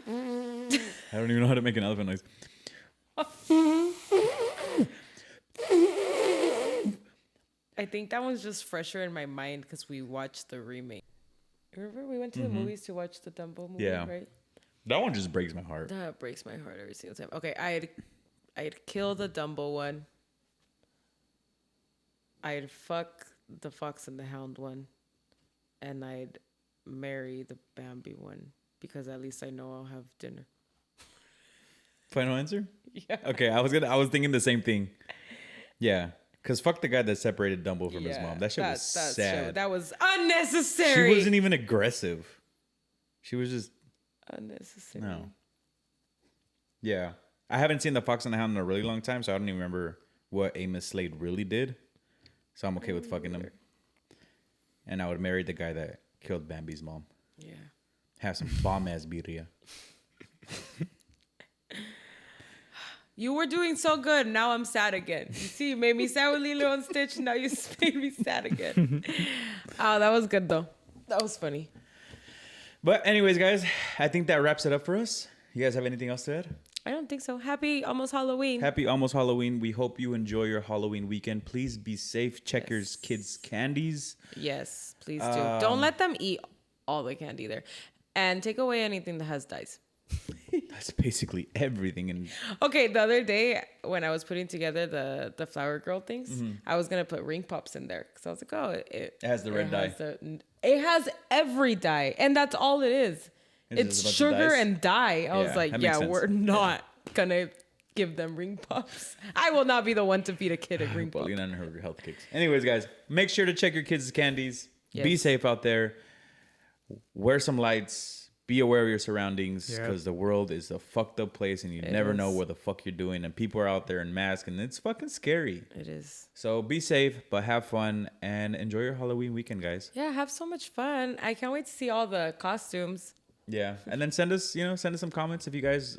I don't even know how to make an elephant noise. I think that one's just fresher in my mind because we watched the remake. Remember we went to the movies to watch the Dumbo movie, right? That one just breaks my heart. That breaks my heart every single time. Okay, I'd kill the Dumbo one. I'd fuck the Fox and the Hound one. And I'd marry the Bambi one because at least I know I'll have dinner. Final answer? Yeah. Okay, I was thinking the same thing. Yeah. Because fuck the guy that separated Dumbo from his mom. That shit was sad. That was unnecessary. She wasn't even aggressive. She was just... unnecessary. No. Yeah. I haven't seen The Fox and the Hound in a really long time, so I don't even remember what Amos Slade really did. So I'm okay with fucking him. And I would marry the guy that killed Bambi's mom. Yeah. Have some bomb-ass birria. You were doing so good. Now I'm sad again. You see, you made me sad with Lilo and Stitch. Now you made me sad again. Oh, that was good, though. That was funny. But anyways, guys, I think that wraps it up for us. You guys have anything else to add? I don't think so. Happy almost Halloween. Happy almost Halloween. We hope you enjoy your Halloween weekend. Please be safe. Check your kids' candies. Yes, please do. Don't let them eat all the candy there. And take away anything that has dyes. That's basically everything. And Okay, the other day when I was putting together the flower girl things, I was going to put ring pops in there. Because I was like, oh, it has the red dye. It has every dye. And that's all it is. It's sugar and dye. I was like, yeah, we're not going to give them ring pops. I will not be the one to feed a kid a ring pop. Lean on her health kicks. Anyways, guys, make sure to check your kids' candies. Yes. Be safe out there. Wear some lights. Be aware of your surroundings because the world is a fucked up place and you never know what the fuck you're doing. And people are out there in masks and it's fucking scary. It is. So be safe, but have fun and enjoy your Halloween weekend, guys. Yeah, have so much fun. I can't wait to see all the costumes. Yeah. And then send us some comments if you guys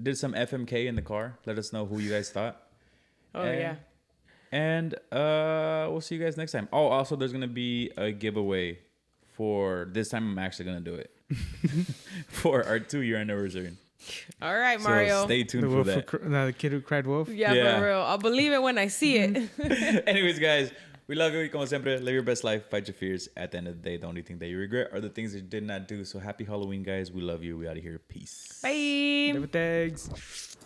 did some FMK in the car. Let us know who you guys thought. Yeah. And we'll see you guys next time. Oh, also there's going to be a giveaway for this time. I'm actually going to do it. For our 2-year anniversary. All right, Mario. So stay tuned for that. The kid who cried wolf. Yeah, for real. I'll believe it when I see it. Anyways, guys, we love you. Como siempre, live your best life. Fight your fears. At the end of the day, the only thing that you regret are the things that you did not do. So happy Halloween, guys. We love you. We out of here. Peace. Bye. Thanks.